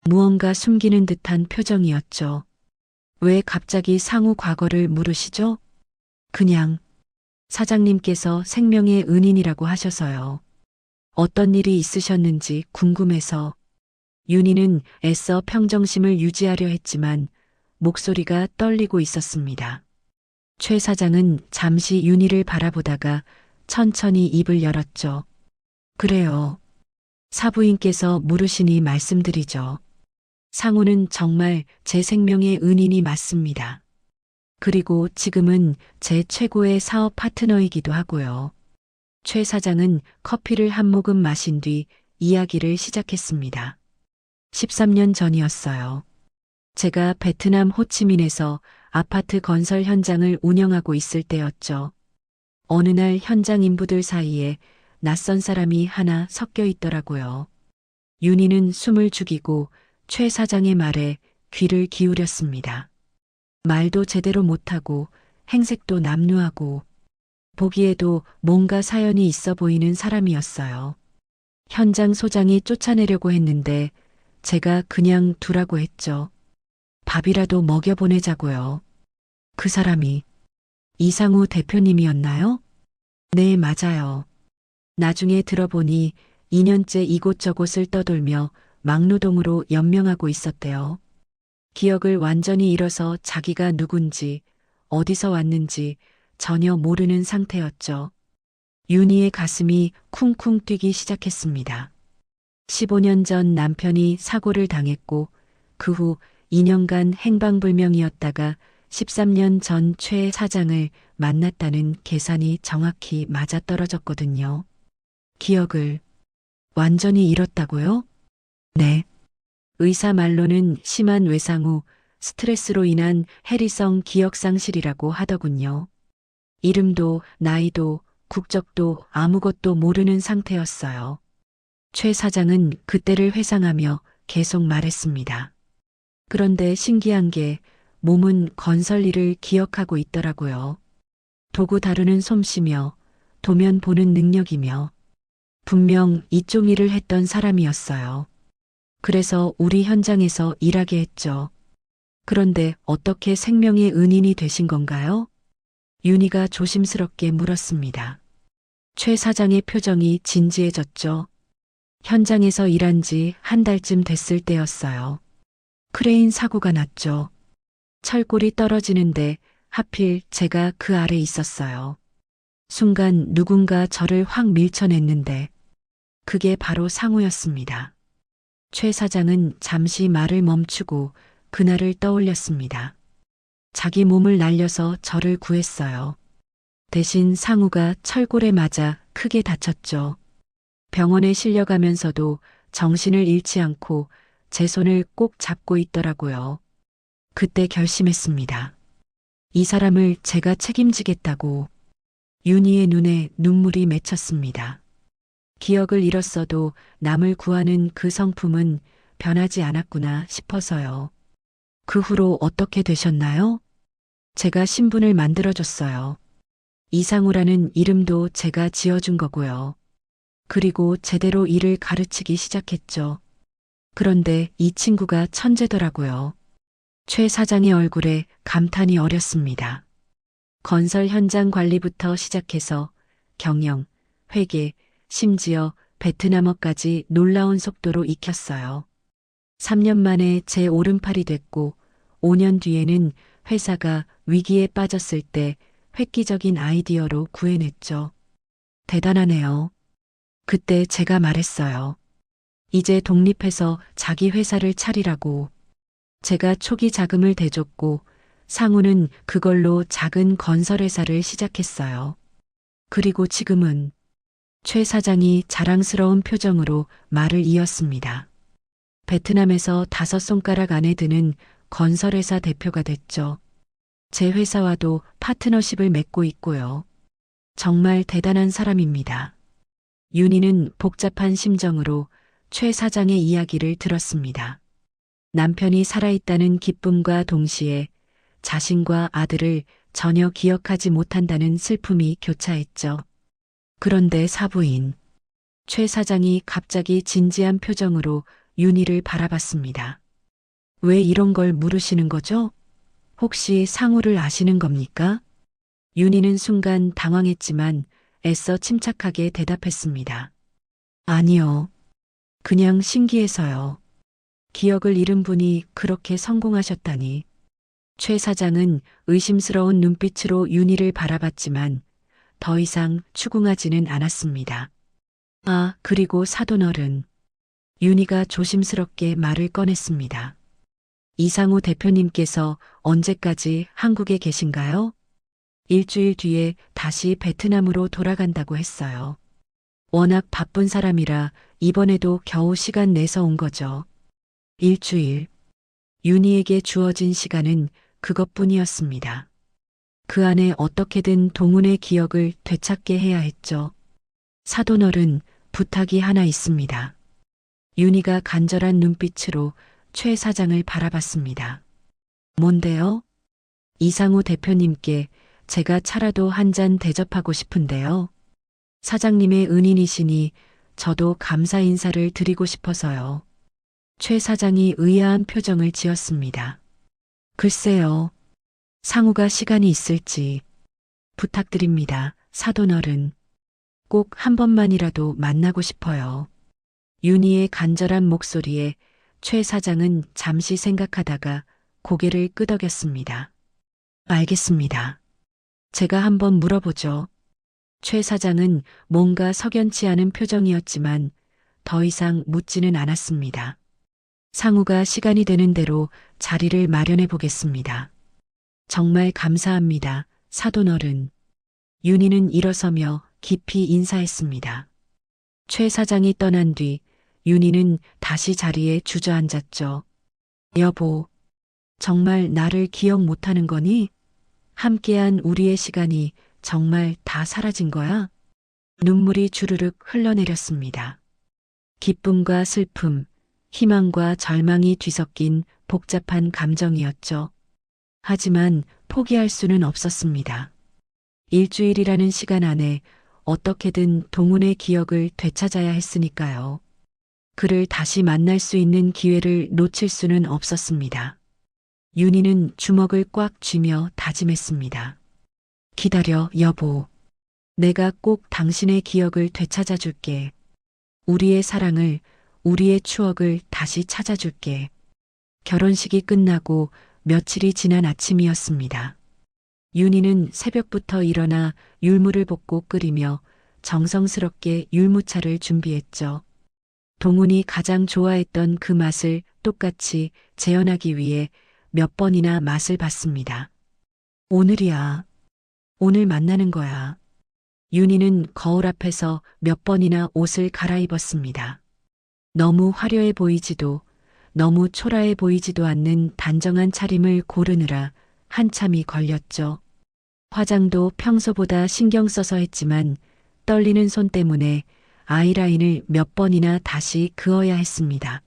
무언가 숨기는 듯한 표정이었죠. 왜 갑자기 상우 과거를 물으시죠? 그냥 사장님께서 생명의 은인이라고 하셔서요. 어떤 일이 있으셨는지 궁금해서. 윤희는 애써 평정심을 유지하려 했지만 목소리가 떨리고 있었습니다. 최 사장은 잠시 윤희를 바라보다가 천천히 입을 열었죠. 그래요. 사부인께서 물으시니 말씀드리죠. 상우는 정말 제 생명의 은인이 맞습니다. 그리고 지금은 제 최고의 사업 파트너이기도 하고요. 최 사장은 커피를 한 모금 마신 뒤 이야기를 시작했습니다. 13년 전이었어요. 제가 베트남 호치민에서 아파트 건설 현장을 운영하고 있을 때였죠. 어느 날 현장 인부들 사이에 낯선 사람이 하나 섞여 있더라고요. 윤희는 숨을 죽이고 최 사장의 말에 귀를 기울였습니다. 말도 제대로 못하고 행색도 남루하고 보기에도 뭔가 사연이 있어 보이는 사람이었어요. 현장 소장이 쫓아내려고 했는데 제가 그냥 두라고 했죠. 밥이라도 먹여보내자고요. 그 사람이 이상우 대표님이었나요? 네, 맞아요. 나중에 들어보니 2년째 이곳저곳을 떠돌며 막노동으로 연명하고 있었대요. 기억을 완전히 잃어서 자기가 누군지, 어디서 왔는지 전혀 모르는 상태였죠. 윤희의 가슴이 쿵쿵 뛰기 시작했습니다. 15년 전 남편이 사고를 당했고 그 후 2년간 행방불명이었다가 13년 전 최 사장을 만났다는 계산이 정확히 맞아떨어졌거든요. 기억을 완전히 잃었다고요? 네. 의사 말로는 심한 외상 후 스트레스로 인한 해리성 기억상실이라고 하더군요. 이름도 나이도 국적도 아무것도 모르는 상태였어요. 최 사장은 그때를 회상하며 계속 말했습니다. 그런데 신기한 게 몸은 건설 일을 기억하고 있더라고요. 도구 다루는 솜씨며 도면 보는 능력이며 분명 이쪽 일을 했던 사람이었어요. 그래서 우리 현장에서 일하게 했죠. 그런데 어떻게 생명의 은인이 되신 건가요? 윤희가 조심스럽게 물었습니다. 최 사장의 표정이 진지해졌죠. 현장에서 일한 지 한 달쯤 됐을 때였어요. 크레인 사고가 났죠. 철골이 떨어지는데 하필 제가 그 아래 있었어요. 순간 누군가 저를 확 밀쳐냈는데 그게 바로 상우였습니다. 최 사장은 잠시 말을 멈추고 그날을 떠올렸습니다. 자기 몸을 날려서 저를 구했어요. 대신 상우가 철골에 맞아 크게 다쳤죠. 병원에 실려가면서도 정신을 잃지 않고 제 손을 꼭 잡고 있더라고요. 그때 결심했습니다. 이 사람을 제가 책임지겠다고. 윤희의 눈에 눈물이 맺혔습니다. 기억을 잃었어도 남을 구하는 그 성품은 변하지 않았구나 싶어서요. 그 후로 어떻게 되셨나요? 제가 신분을 만들어줬어요. 이상우라는 이름도 제가 지어준 거고요. 그리고 제대로 일을 가르치기 시작했죠. 그런데 이 친구가 천재더라고요. 최 사장의 얼굴에 감탄이 어렸습니다. 건설 현장 관리부터 시작해서 경영, 회계, 심지어 베트남어까지 놀라운 속도로 익혔어요. 3년 만에 제 오른팔이 됐고 5년 뒤에는 회사가 위기에 빠졌을 때 획기적인 아이디어로 구해냈죠. 대단하네요. 그때 제가 말했어요. 이제 독립해서 자기 회사를 차리라고. 제가 초기 자금을 대줬고 상우는 그걸로 작은 건설회사를 시작했어요. 그리고 지금은 최 사장이 자랑스러운 표정으로 말을 이었습니다. 베트남에서 5손가락 안에 드는 건설회사 대표가 됐죠. 제 회사와도 파트너십을 맺고 있고요. 정말 대단한 사람입니다. 윤희는 복잡한 심정으로 최 사장의 이야기를 들었습니다. 남편이 살아있다는 기쁨과 동시에 자신과 아들을 전혀 기억하지 못한다는 슬픔이 교차했죠. 그런데 사부인 최 사장이 갑자기 진지한 표정으로 윤희를 바라봤습니다. 왜 이런 걸 물으시는 거죠? 혹시 상우를 아시는 겁니까? 윤희는 순간 당황했지만 애써 침착하게 대답했습니다. 아니요. 그냥 신기해서요. 기억을 잃은 분이 그렇게 성공하셨다니. 최 사장은 의심스러운 눈빛으로 윤희를 바라봤지만 더 이상 추궁하지는 않았습니다. 아, 그리고 사돈어른. 윤희가 조심스럽게 말을 꺼냈습니다. 이상우 대표님께서 언제까지 한국에 계신가요? 일주일 뒤에 다시 베트남으로 돌아간다고 했어요. 워낙 바쁜 사람이라 이번에도 겨우 시간 내서 온 거죠. 일주일. 윤희에게 주어진 시간은 그것뿐이었습니다. 그 안에 어떻게든 동훈의 기억을 되찾게 해야 했죠. 사돈어른, 부탁이 하나 있습니다. 윤희가 간절한 눈빛으로 최 사장을 바라봤습니다. 뭔데요? 이상우 대표님께 제가 차라도 한 잔 대접하고 싶은데요. 사장님의 은인이시니 저도 감사 인사를 드리고 싶어서요. 최 사장이 의아한 표정을 지었습니다. 글쎄요. 상우가 시간이 있을지 부탁드립니다. 사돈어른. 꼭 한 번만이라도 만나고 싶어요. 윤희의 간절한 목소리에 최 사장은 잠시 생각하다가 고개를 끄덕였습니다. 알겠습니다. 제가 한번 물어보죠. 최 사장은 뭔가 석연치 않은 표정이었지만 더 이상 묻지는 않았습니다. 상우가 시간이 되는 대로 자리를 마련해 보겠습니다. 정말 감사합니다, 사돈어른. 윤희는 일어서며 깊이 인사했습니다. 최 사장이 떠난 뒤 윤희는 다시 자리에 주저앉았죠. 여보, 정말 나를 기억 못하는 거니? 함께한 우리의 시간이 정말 다 사라진 거야? 눈물이 주르륵 흘러내렸습니다. 기쁨과 슬픔, 희망과 절망이 뒤섞인 복잡한 감정이었죠. 하지만 포기할 수는 없었습니다. 일주일이라는 시간 안에 어떻게든 동훈의 기억을 되찾아야 했으니까요. 그를 다시 만날 수 있는 기회를 놓칠 수는 없었습니다. 윤희는 주먹을 꽉 쥐며 다짐했습니다. 기다려, 여보. 내가 꼭 당신의 기억을 되찾아 줄게. 우리의 사랑을, 우리의 추억을 다시 찾아줄게. 결혼식이 끝나고 며칠이 지난 아침이었습니다. 윤희는 새벽부터 일어나 율무를 볶고 끓이며 정성스럽게 율무차를 준비했죠. 동훈이 가장 좋아했던 그 맛을 똑같이 재현하기 위해 몇 번이나 맛을 봤습니다. 오늘이야. 오늘 만나는 거야. 윤희는 거울 앞에서 몇 번이나 옷을 갈아입었습니다. 너무 화려해 보이지도 너무 초라해 보이지도 않는 단정한 차림을 고르느라 한참이 걸렸죠. 화장도 평소보다 신경 써서 했지만 떨리는 손 때문에 아이라인을 몇 번이나 다시 그어야 했습니다.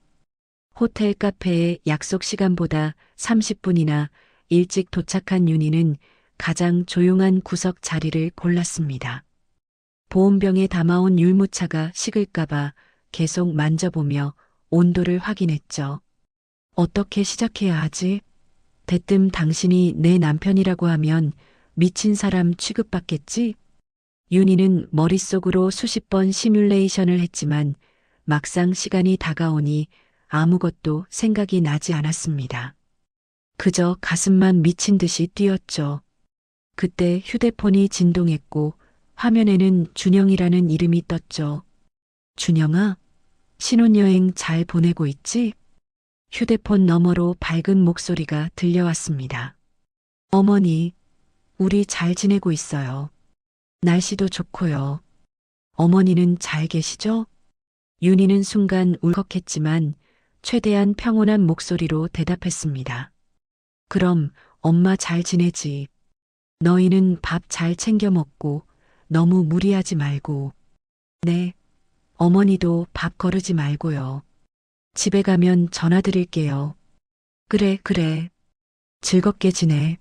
호텔 카페의 약속 시간보다 30분이나 일찍 도착한 윤희는 가장 조용한 구석 자리를 골랐습니다. 보온병에 담아온 율무차가 식을까봐 계속 만져보며 온도를 확인했죠. 어떻게 시작해야 하지? 대뜸 당신이 내 남편이라고 하면 미친 사람 취급받겠지? 윤희는 머릿속으로 수십 번 시뮬레이션을 했지만 막상 시간이 다가오니 아무것도 생각이 나지 않았습니다. 그저 가슴만 미친 듯이 뛰었죠. 그때 휴대폰이 진동했고 화면에는 준영이라는 이름이 떴죠. 준영아, 신혼여행 잘 보내고 있지? 휴대폰 너머로 밝은 목소리가 들려왔습니다. 어머니, 우리 잘 지내고 있어요. 날씨도 좋고요. 어머니는 잘 계시죠? 윤희는 순간 울컥했지만 최대한 평온한 목소리로 대답했습니다. 그럼 엄마 잘 지내지. 너희는 밥 잘 챙겨 먹고 너무 무리하지 말고. 네. 어머니도 밥 거르지 말고요. 집에 가면 전화 드릴게요. 그래, 그래. 즐겁게 지내.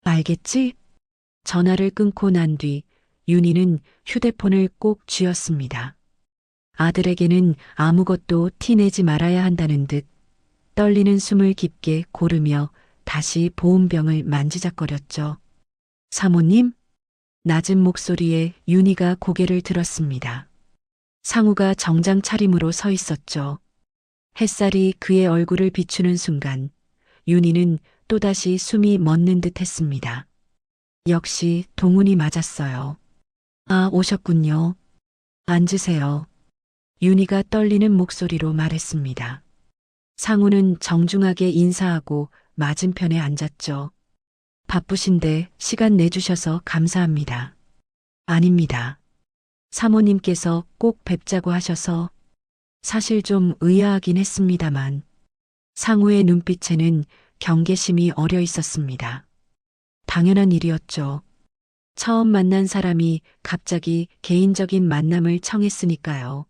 알겠지? 전화를 끊고 난 뒤 윤희는 휴대폰을 꼭 쥐었습니다. 아들에게는 아무것도 티내지 말아야 한다는 듯 떨리는 숨을 깊게 고르며 다시 보온병을 만지작거렸죠. 사모님? 낮은 목소리에 윤희가 고개를 들었습니다. 상우가 정장 차림으로 서 있었죠. 햇살이 그의 얼굴을 비추는 순간 윤희는 또다시 숨이 멎는 듯 했습니다. 역시 동훈이 맞았어요. 아, 오셨군요. 앉으세요. 윤희가 떨리는 목소리로 말했습니다. 상우는 정중하게 인사하고 맞은편에 앉았죠. 바쁘신데 시간 내주셔서 감사합니다. 아닙니다. 사모님께서 꼭 뵙자고 하셔서 사실 좀 의아하긴 했습니다만 상우의 눈빛에는 경계심이 어려 있었습니다. 당연한 일이었죠. 처음 만난 사람이 갑자기 개인적인 만남을 청했으니까요.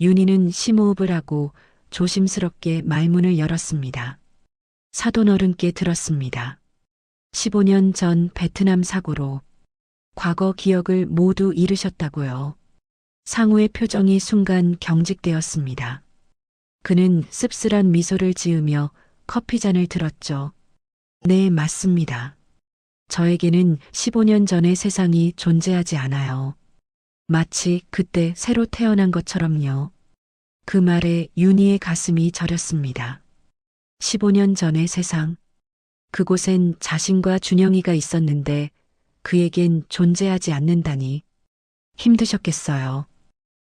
윤희는 심호흡을 하고 조심스럽게 말문을 열었습니다. 사돈 어른께 들었습니다. 15년 전 베트남 사고로 과거 기억을 모두 잃으셨다고요. 상우의 표정이 순간 경직되었습니다. 그는 씁쓸한 미소를 지으며 커피잔을 들었죠. 네, 맞습니다. 저에게는 15년 전의 세상이 존재하지 않아요. 마치 그때 새로 태어난 것처럼요. 그 말에 윤희의 가슴이 저렸습니다. 15년 전의 세상. 그곳엔 자신과 준영이가 있었는데 그에겐 존재하지 않는다니. 힘드셨겠어요.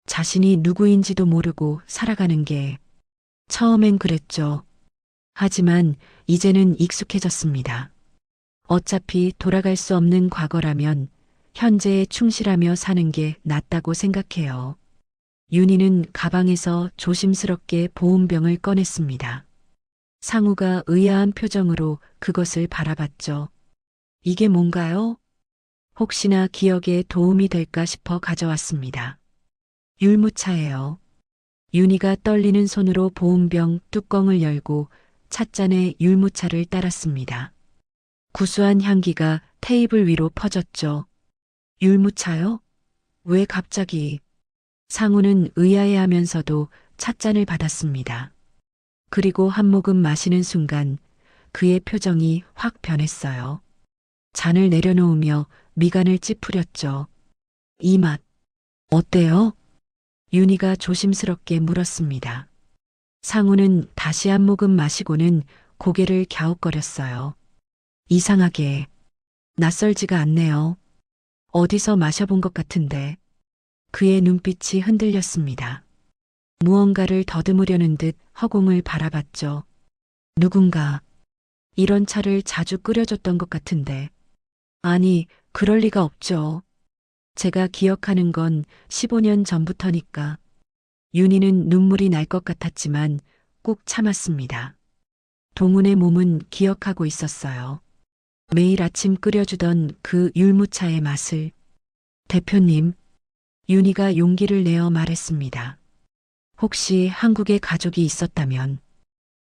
자신이 누구인지도 모르고 살아가는 게. 처음엔 그랬죠. 하지만 이제는 익숙해졌습니다. 어차피 돌아갈 수 없는 과거라면 현재에 충실하며 사는 게 낫다고 생각해요. 윤희는 가방에서 조심스럽게 보온병을 꺼냈습니다. 상우가 의아한 표정으로 그것을 바라봤죠. 이게 뭔가요? 혹시나 기억에 도움이 될까 싶어 가져왔습니다. 율무차예요. 윤희가 떨리는 손으로 보온병 뚜껑을 열고 찻잔에 율무차를 따랐습니다. 구수한 향기가 테이블 위로 퍼졌죠. 율무차요? 왜 갑자기? 상우는 의아해하면서도 찻잔을 받았습니다. 그리고 한 모금 마시는 순간 그의 표정이 확 변했어요. 잔을 내려놓으며 미간을 찌푸렸죠. 이 맛, 어때요? 윤희가 조심스럽게 물었습니다. 상우는 다시 한 모금 마시고는 고개를 갸웃거렸어요. 이상하게 낯설지가 않네요. 어디서 마셔본 것 같은데. 그의 눈빛이 흔들렸습니다. 무언가를 더듬으려는 듯 허공을 바라봤죠. 누군가 이런 차를 자주 끓여줬던 것 같은데. 아니, 그럴 리가 없죠. 제가 기억하는 건 15년 전부터니까. 윤희는 눈물이 날 것 같았지만 꾹 참았습니다. 동훈의 몸은 기억하고 있었어요. 매일 아침 끓여주던 그 율무차의 맛을. 대표님, 윤희가 용기를 내어 말했습니다. 혹시 한국에 가족이 있었다면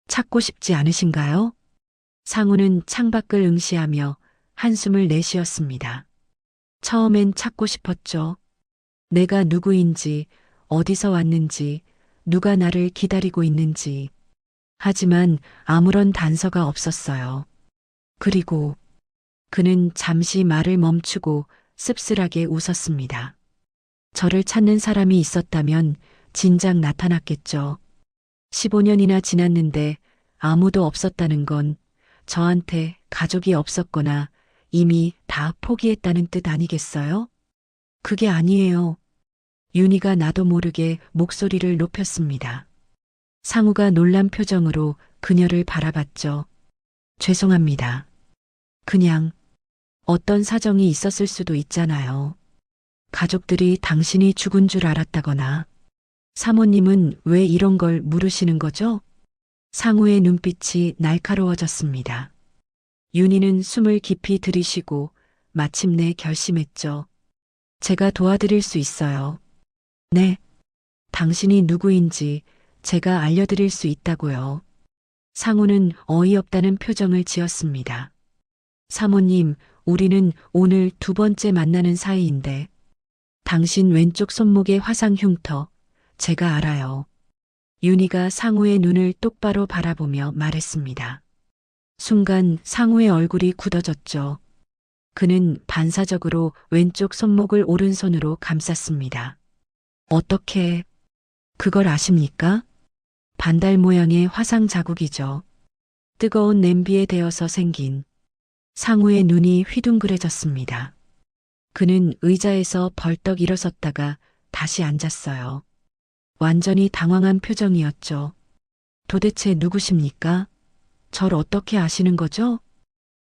찾고 싶지 않으신가요? 상우는 창밖을 응시하며 한숨을 내쉬었습니다. 처음엔 찾고 싶었죠. 내가 누구인지, 어디서 왔는지, 누가 나를 기다리고 있는지. 하지만 아무런 단서가 없었어요. 그리고 그는 잠시 말을 멈추고 씁쓸하게 웃었습니다. 저를 찾는 사람이 있었다면 진작 나타났겠죠. 15년이나 지났는데 아무도 없었다는 건 저한테 가족이 없었거나 이미 다 포기했다는 뜻 아니겠어요? 그게 아니에요. 윤희가 나도 모르게 목소리를 높였습니다. 상우가 놀란 표정으로 그녀를 바라봤죠. 죄송합니다. 그냥 어떤 사정이 있었을 수도 있잖아요. 가족들이 당신이 죽은 줄 알았다거나. 사모님은 왜 이런 걸 물으시는 거죠? 상우의 눈빛이 날카로워졌습니다. 윤희는 숨을 깊이 들이쉬고 마침내 결심했죠. 제가 도와드릴 수 있어요. 네. 당신이 누구인지 제가 알려드릴 수 있다고요. 상우는 어이없다는 표정을 지었습니다. 사모님, 우리는 오늘 두 번째 만나는 사이인데 당신 왼쪽 손목의 화상 흉터 제가 알아요. 윤희가 상우의 눈을 똑바로 바라보며 말했습니다. 순간 상우의 얼굴이 굳어졌죠. 그는 반사적으로 왼쪽 손목을 오른손으로 감쌌습니다. 어떻게 그걸 아십니까? 반달 모양의 화상 자국이죠. 뜨거운 냄비에 데어서 생긴. 상우의 눈이 휘둥그레졌습니다. 그는 의자에서 벌떡 일어섰다가 다시 앉았어요. 완전히 당황한 표정이었죠. 도대체 누구십니까? 절 어떻게 아시는 거죠?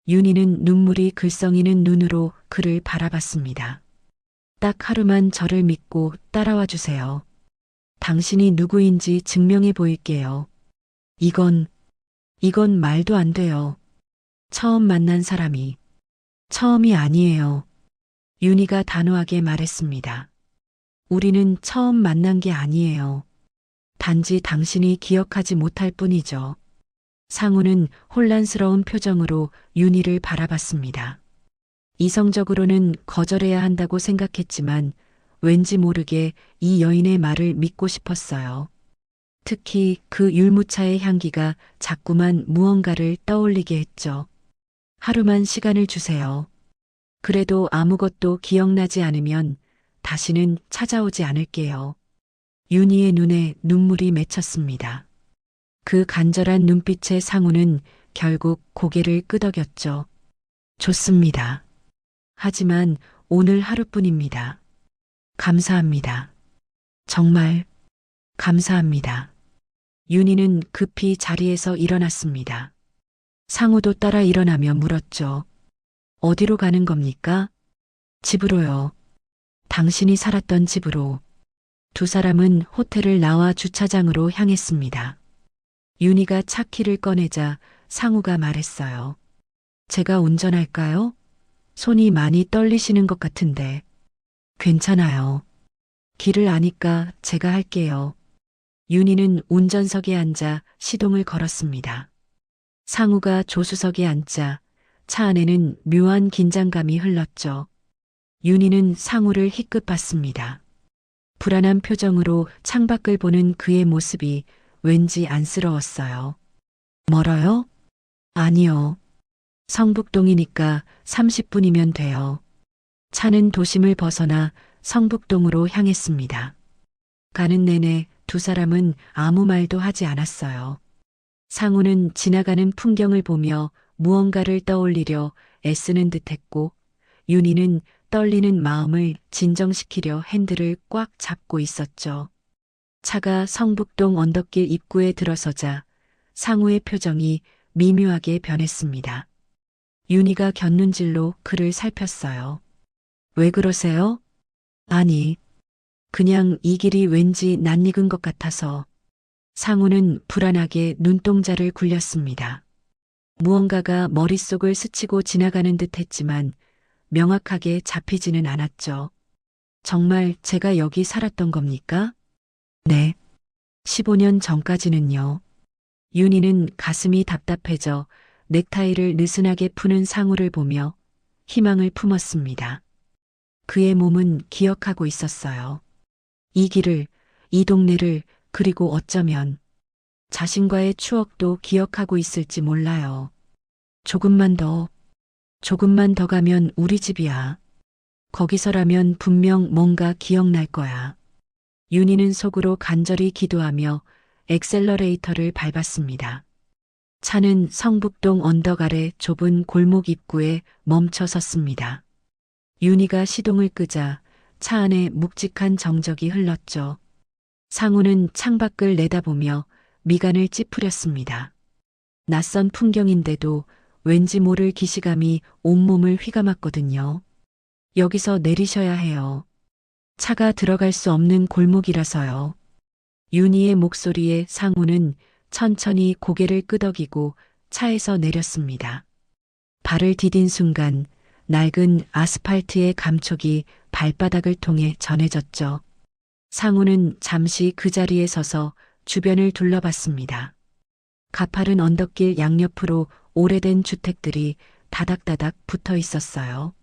윤희는 눈물이 글썽이는 눈으로 그를 바라봤습니다. 딱 하루만 저를 믿고 따라와 주세요. 당신이 누구인지 증명해 보일게요. 이건 말도 안 돼요. 처음 만난 사람이. 처음이 아니에요. 윤희가 단호하게 말했습니다. 우리는 처음 만난 게 아니에요. 단지 당신이 기억하지 못할 뿐이죠. 상우는 혼란스러운 표정으로 윤희를 바라봤습니다. 이성적으로는 거절해야 한다고 생각했지만 왠지 모르게 이 여인의 말을 믿고 싶었어요. 특히 그 율무차의 향기가 자꾸만 무언가를 떠올리게 했죠. 하루만 시간을 주세요. 그래도 아무것도 기억나지 않으면 다시는 찾아오지 않을게요. 윤희의 눈에 눈물이 맺혔습니다. 그 간절한 눈빛의 상우는 결국 고개를 끄덕였죠. 좋습니다. 하지만 오늘 하루뿐입니다. 감사합니다. 정말 감사합니다. 윤희는 급히 자리에서 일어났습니다. 상우도 따라 일어나며 물었죠. 어디로 가는 겁니까? 집으로요. 당신이 살았던 집으로. 두 사람은 호텔을 나와 주차장으로 향했습니다. 윤희가 차키를 꺼내자 상우가 말했어요. 제가 운전할까요? 손이 많이 떨리시는 것 같은데. 괜찮아요. 길을 아니까 제가 할게요. 윤희는 운전석에 앉아 시동을 걸었습니다. 상우가 조수석에 앉자 차 안에는 묘한 긴장감이 흘렀죠. 윤희는 상우를 희끗 봤습니다. 불안한 표정으로 창밖을 보는 그의 모습이 왠지 안쓰러웠어요. 멀어요? 아니요. 성북동이니까 30분이면 돼요. 차는 도심을 벗어나 성북동으로 향했습니다. 가는 내내 두 사람은 아무 말도 하지 않았어요. 상우는 지나가는 풍경을 보며 무언가를 떠올리려 애쓰는 듯했고 윤희는 떨리는 마음을 진정시키려 핸들을 꽉 잡고 있었죠. 차가 성북동 언덕길 입구에 들어서자 상우의 표정이 미묘하게 변했습니다. 윤희가 곁눈질로 그를 살폈어요. 왜 그러세요? 아니, 그냥 이 길이 왠지 낯익은 것 같아서. 상우는 불안하게 눈동자를 굴렸습니다. 무언가가 머릿속을 스치고 지나가는 듯 했지만 명확하게 잡히지는 않았죠. 정말 제가 여기 살았던 겁니까? 네. 15년 전까지는요. 윤희는 가슴이 답답해져 넥타이를 느슨하게 푸는 상우를 보며 희망을 품었습니다. 그의 몸은 기억하고 있었어요. 이 길을, 이 동네를, 그리고 어쩌면 자신과의 추억도 기억하고 있을지 몰라요. 조금만 더 가면 우리 집이야. 거기서라면 분명 뭔가 기억날 거야. 윤희는 속으로 간절히 기도하며 엑셀러레이터를 밟았습니다. 차는 성북동 언덕 아래 좁은 골목 입구에 멈춰 섰습니다. 윤희가 시동을 끄자 차 안에 묵직한 정적이 흘렀죠. 상우는 창밖을 내다보며 미간을 찌푸렸습니다. 낯선 풍경인데도 왠지 모를 기시감이 온몸을 휘감았거든요. 여기서 내리셔야 해요. 차가 들어갈 수 없는 골목이라서요. 윤희의 목소리에 상우는 천천히 고개를 끄덕이고 차에서 내렸습니다. 발을 디딘 순간 낡은 아스팔트의 감촉이 발바닥을 통해 전해졌죠. 상우는 잠시 그 자리에 서서 주변을 둘러봤습니다. 가파른 언덕길 양옆으로 오래된 주택들이 다닥다닥 붙어 있었어요.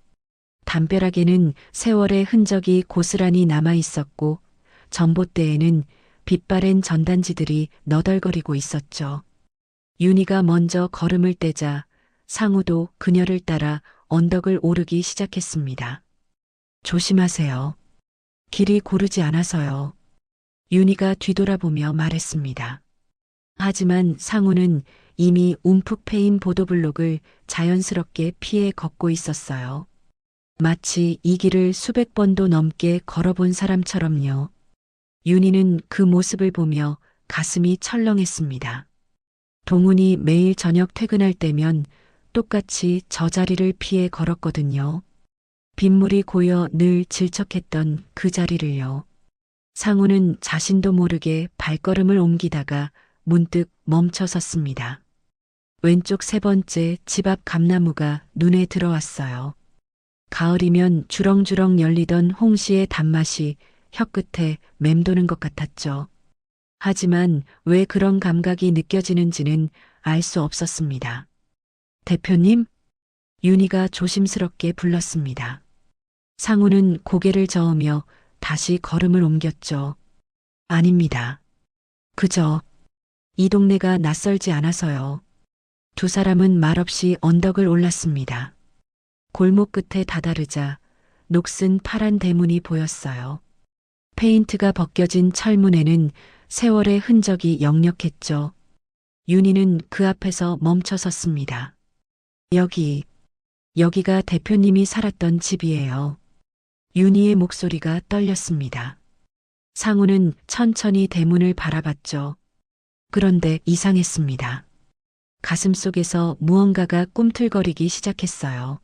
담벼락에는 세월의 흔적이 고스란히 남아 있었고 전봇대에는 빛바랜 전단지들이 너덜거리고 있었죠. 윤희가 먼저 걸음을 떼자 상우도 그녀를 따라 언덕을 오르기 시작했습니다. 조심하세요. 길이 고르지 않아서요. 윤희가 뒤돌아보며 말했습니다. 하지만 상우는 이미 움푹 패인 보도블록을 자연스럽게 피해 걷고 있었어요. 마치 이 길을 수백 번도 넘게 걸어본 사람처럼요. 윤희는 그 모습을 보며 가슴이 철렁했습니다. 동훈이 매일 저녁 퇴근할 때면 똑같이 저 자리를 피해 걸었거든요. 빗물이 고여 늘 질척했던 그 자리를요. 상우는 자신도 모르게 발걸음을 옮기다가 문득 멈춰 섰습니다. 왼쪽 세 번째 집 앞 감나무가 눈에 들어왔어요. 가을이면 주렁주렁 열리던 홍시의 단맛이 혀끝에 맴도는 것 같았죠. 하지만 왜 그런 감각이 느껴지는지는 알 수 없었습니다. 대표님? 윤희가 조심스럽게 불렀습니다. 상우는 고개를 저으며 다시 걸음을 옮겼죠. 아닙니다. 그저 이 동네가 낯설지 않아서요. 두 사람은 말없이 언덕을 올랐습니다. 골목 끝에 다다르자 녹슨 파란 대문이 보였어요. 페인트가 벗겨진 철문에는 세월의 흔적이 역력했죠. 윤희는 그 앞에서 멈춰 섰습니다. 여기가 대표님이 살았던 집이에요. 윤희의 목소리가 떨렸습니다. 상우는 천천히 대문을 바라봤죠. 그런데 이상했습니다. 가슴속에서 무언가가 꿈틀거리기 시작했어요.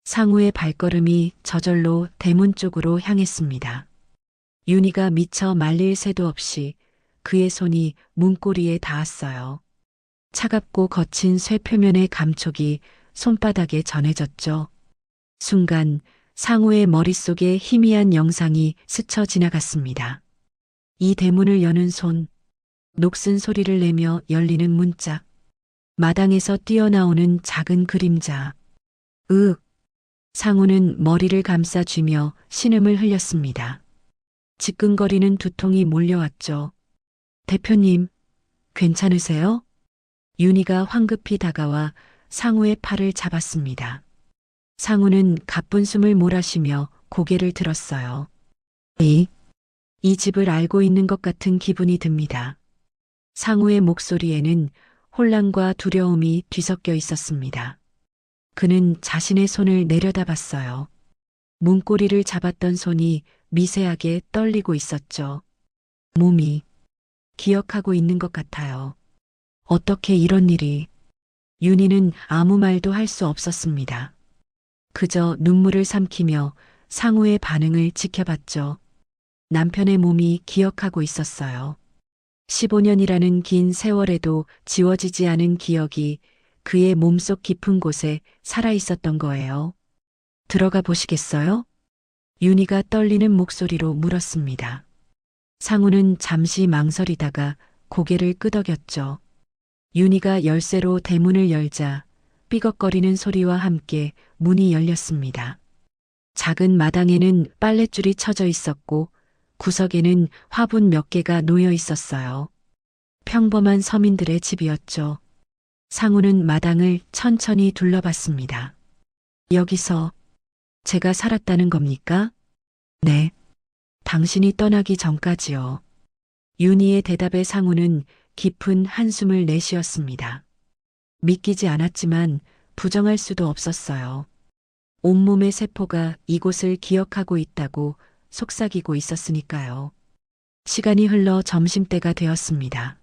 상우의 발걸음이 저절로 대문 쪽으로 향했습니다. 윤희가 미처 말릴 새도 없이 그의 손이 문고리에 닿았어요. 차갑고 거친 쇠 표면의 감촉이 손바닥에 전해졌죠. 순간 상우의 머릿속에 희미한 영상이 스쳐 지나갔습니다. 이 대문을 여는 손, 녹슨 소리를 내며 열리는 문짝, 마당에서 뛰어나오는 작은 그림자. 상우는 머리를 감싸쥐며 신음을 흘렸습니다. 지끈거리는 두통이 몰려왔죠. 대표님, 괜찮으세요? 윤희가 황급히 다가와 상우의 팔을 잡았습니다. 상우는 가쁜 숨을 몰아쉬며 고개를 들었어요. 이 집을 알고 있는 것 같은 기분이 듭니다. 상우의 목소리에는 혼란과 두려움이 뒤섞여 있었습니다. 그는 자신의 손을 내려다봤어요. 문고리를 잡았던 손이 미세하게 떨리고 있었죠. 몸이 기억하고 있는 것 같아요. 어떻게 이런 일이. 윤희는 아무 말도 할 수 없었습니다. 그저 눈물을 삼키며 상우의 반응을 지켜봤죠. 남편의 몸이 기억하고 있었어요. 15년이라는 긴 세월에도 지워지지 않은 기억이 그의 몸속 깊은 곳에 살아있었던 거예요. 들어가 보시겠어요? 윤희가 떨리는 목소리로 물었습니다. 상우는 잠시 망설이다가 고개를 끄덕였죠. 윤희가 열쇠로 대문을 열자 삐걱거리는 소리와 함께 문이 열렸습니다. 작은 마당에는 빨랫줄이 쳐져 있었고 구석에는 화분 몇 개가 놓여 있었어요. 평범한 서민들의 집이었죠. 상우는 마당을 천천히 둘러봤습니다. 여기서 제가 살았다는 겁니까? 네. 당신이 떠나기 전까지요. 윤희의 대답에 상우는 깊은 한숨을 내쉬었습니다. 믿기지 않았지만 부정할 수도 없었어요. 온몸의 세포가 이곳을 기억하고 있다고 속삭이고 있었으니까요. 시간이 흘러 점심때가 되었습니다.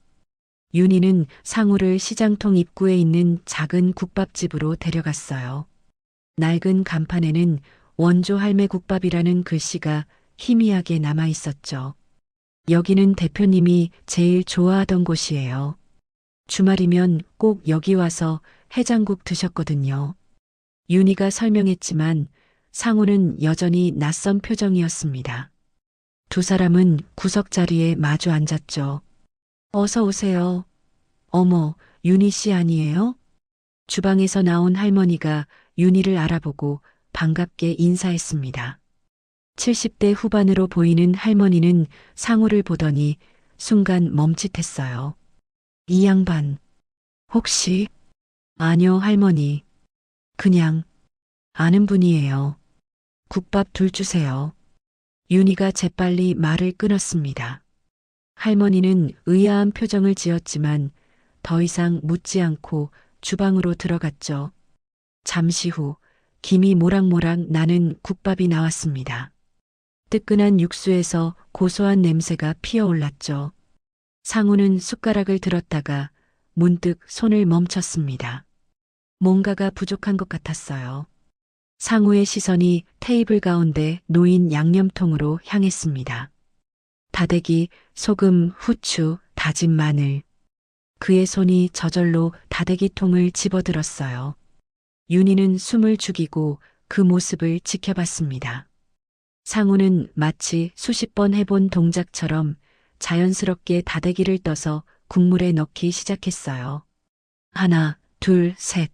윤희는 상우를 시장통 입구에 있는 작은 국밥집으로 데려갔어요. 낡은 간판에는 원조 할매 국밥이라는 글씨가 희미하게 남아 있었죠. 여기는 대표님이 제일 좋아하던 곳이에요. 주말이면 꼭 여기 와서 해장국 드셨거든요. 윤희가 설명했지만 상우는 여전히 낯선 표정이었습니다. 두 사람은 구석 자리에 마주 앉았죠. 어서 오세요. 어머, 윤희 씨 아니에요? 주방에서 나온 할머니가 윤희를 알아보고 반갑게 인사했습니다. 70대 후반으로 보이는 할머니는 상우를 보더니 순간 멈칫했어요. 이 양반, 혹시? 아니요, 할머니. 그냥 아는 분이에요. 국밥 둘 주세요. 윤희가 재빨리 말을 끊었습니다. 할머니는 의아한 표정을 지었지만 더 이상 묻지 않고 주방으로 들어갔죠. 잠시 후 김이 모락모락 나는 국밥이 나왔습니다. 뜨끈한 육수에서 고소한 냄새가 피어올랐죠. 상우는 숟가락을 들었다가 문득 손을 멈췄습니다. 뭔가가 부족한 것 같았어요. 상우의 시선이 테이블 가운데 놓인 양념통으로 향했습니다. 다대기, 소금, 후추, 다진 마늘. 그의 손이 저절로 다대기통을 집어들었어요. 윤희는 숨을 죽이고 그 모습을 지켜봤습니다. 상우는 마치 수십 번 해본 동작처럼 자연스럽게 다대기를 떠서 국물에 넣기 시작했어요. 하나, 둘, 셋.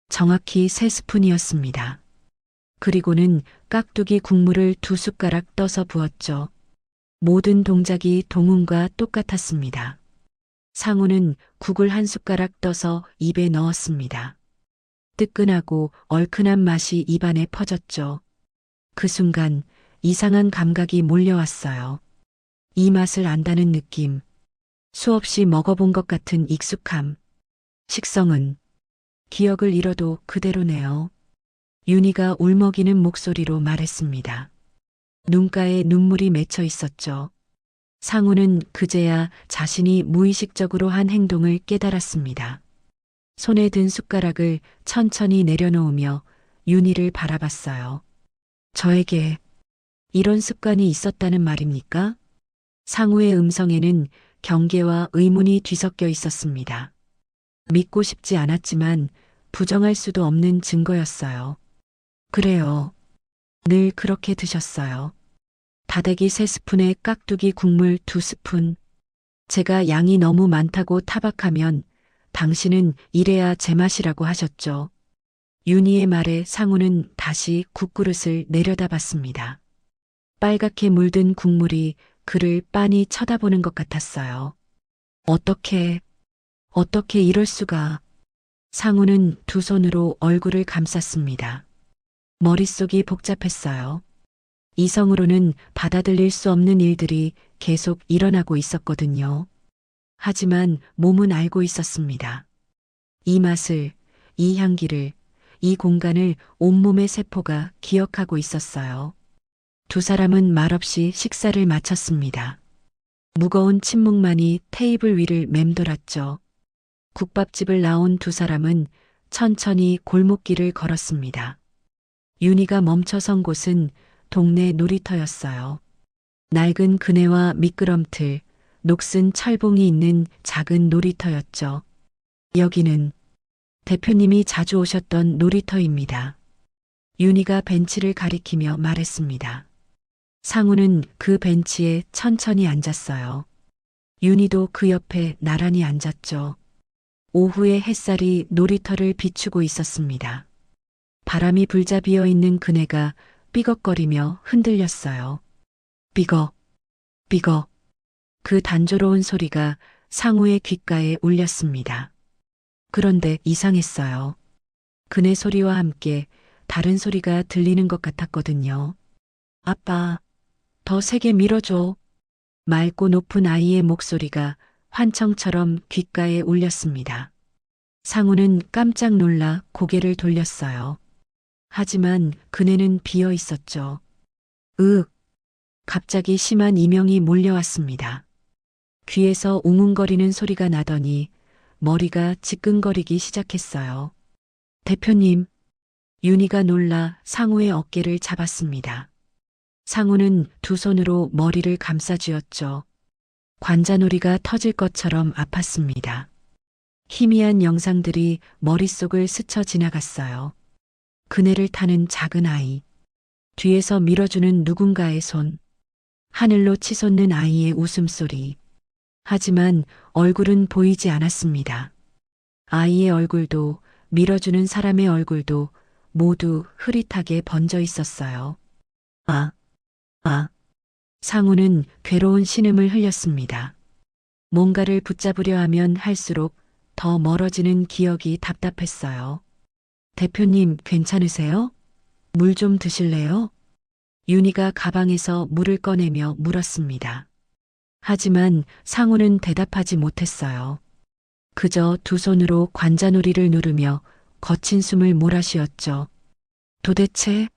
정확히 3스푼이었습니다. 그리고는 깍두기 국물을 2숟가락 떠서 부었죠. 모든 동작이 동훈과 똑같았습니다. 상우는 국을 1숟가락 떠서 입에 넣었습니다. 뜨끈하고 얼큰한 맛이 입안에 퍼졌죠. 그 순간 이상한 감각이 몰려왔어요. 이 맛을 안다는 느낌. 수없이 먹어본 것 같은 익숙함. 식성은 기억을 잃어도 그대로네요. 윤희가 울먹이는 목소리로 말했습니다. 눈가에 눈물이 맺혀 있었죠. 상우는 그제야 자신이 무의식적으로 한 행동을 깨달았습니다. 손에 든 숟가락을 천천히 내려놓으며 윤희를 바라봤어요. 저에게 이런 습관이 있었다는 말입니까? 상우의 음성에는 경계와 의문이 뒤섞여 있었습니다. 믿고 싶지 않았지만 부정할 수도 없는 증거였어요. 그래요. 늘 그렇게 드셨어요. 다대기 3스푼에 깍두기 국물 2스푼. 제가 양이 너무 많다고 타박하면 당신은 이래야 제맛이라고 하셨죠. 윤희의 말에 상우는 다시 국그릇을 내려다봤습니다. 빨갛게 물든 국물이 그를 빤히 쳐다보는 것 같았어요. 어떻게 이럴 수가. 상우는 두 손으로 얼굴을 감쌌습니다. 머릿속이 복잡했어요. 이성으로는 받아들일 수 없는 일들이 계속 일어나고 있었거든요. 하지만 몸은 알고 있었습니다. 이 맛을, 이 향기를, 이 공간을 온몸의 세포가 기억하고 있었어요. 두 사람은 말없이 식사를 마쳤습니다. 무거운 침묵만이 테이블 위를 맴돌았죠. 국밥집을 나온 두 사람은 천천히 골목길을 걸었습니다. 윤희가 멈춰선 곳은 동네 놀이터였어요. 낡은 그네와 미끄럼틀, 녹슨 철봉이 있는 작은 놀이터였죠. 여기는 대표님이 자주 오셨던 놀이터입니다. 윤희가 벤치를 가리키며 말했습니다. 상우는 그 벤치에 천천히 앉았어요. 윤희도 그 옆에 나란히 앉았죠. 오후의 햇살이 놀이터를 비추고 있었습니다. 바람이 불자 비어 있는 그네가 삐걱거리며 흔들렸어요. 삐걱, 삐걱. 그 단조로운 소리가 상우의 귓가에 울렸습니다. 그런데 이상했어요. 그네 소리와 함께 다른 소리가 들리는 것 같았거든요. 아빠, 더 세게 밀어줘. 맑고 높은 아이의 목소리가 환청처럼 귓가에 울렸습니다. 상우는 깜짝 놀라 고개를 돌렸어요. 하지만 그네는 비어 있었죠. 갑자기 심한 이명이 몰려왔습니다. 귀에서 웅웅거리는 소리가 나더니 머리가 지끈거리기 시작했어요. 대표님, 윤희가 놀라 상우의 어깨를 잡았습니다. 상우는 두 손으로 머리를 감싸쥐었죠. 관자놀이가 터질 것처럼 아팠습니다. 희미한 영상들이 머릿속을 스쳐 지나갔어요. 그네를 타는 작은 아이, 뒤에서 밀어주는 누군가의 손, 하늘로 치솟는 아이의 웃음소리. 하지만 얼굴은 보이지 않았습니다. 아이의 얼굴도 밀어주는 사람의 얼굴도 모두 흐릿하게 번져 있었어요. 상우는 괴로운 신음을 흘렸습니다. 뭔가를 붙잡으려 하면 할수록 더 멀어지는 기억이 답답했어요. 대표님, 괜찮으세요? 물 좀 드실래요? 윤희가 가방에서 물을 꺼내며 물었습니다. 하지만 상우는 대답하지 못했어요. 그저 두 손으로 관자놀이를 누르며 거친 숨을 몰아쉬었죠. 도대체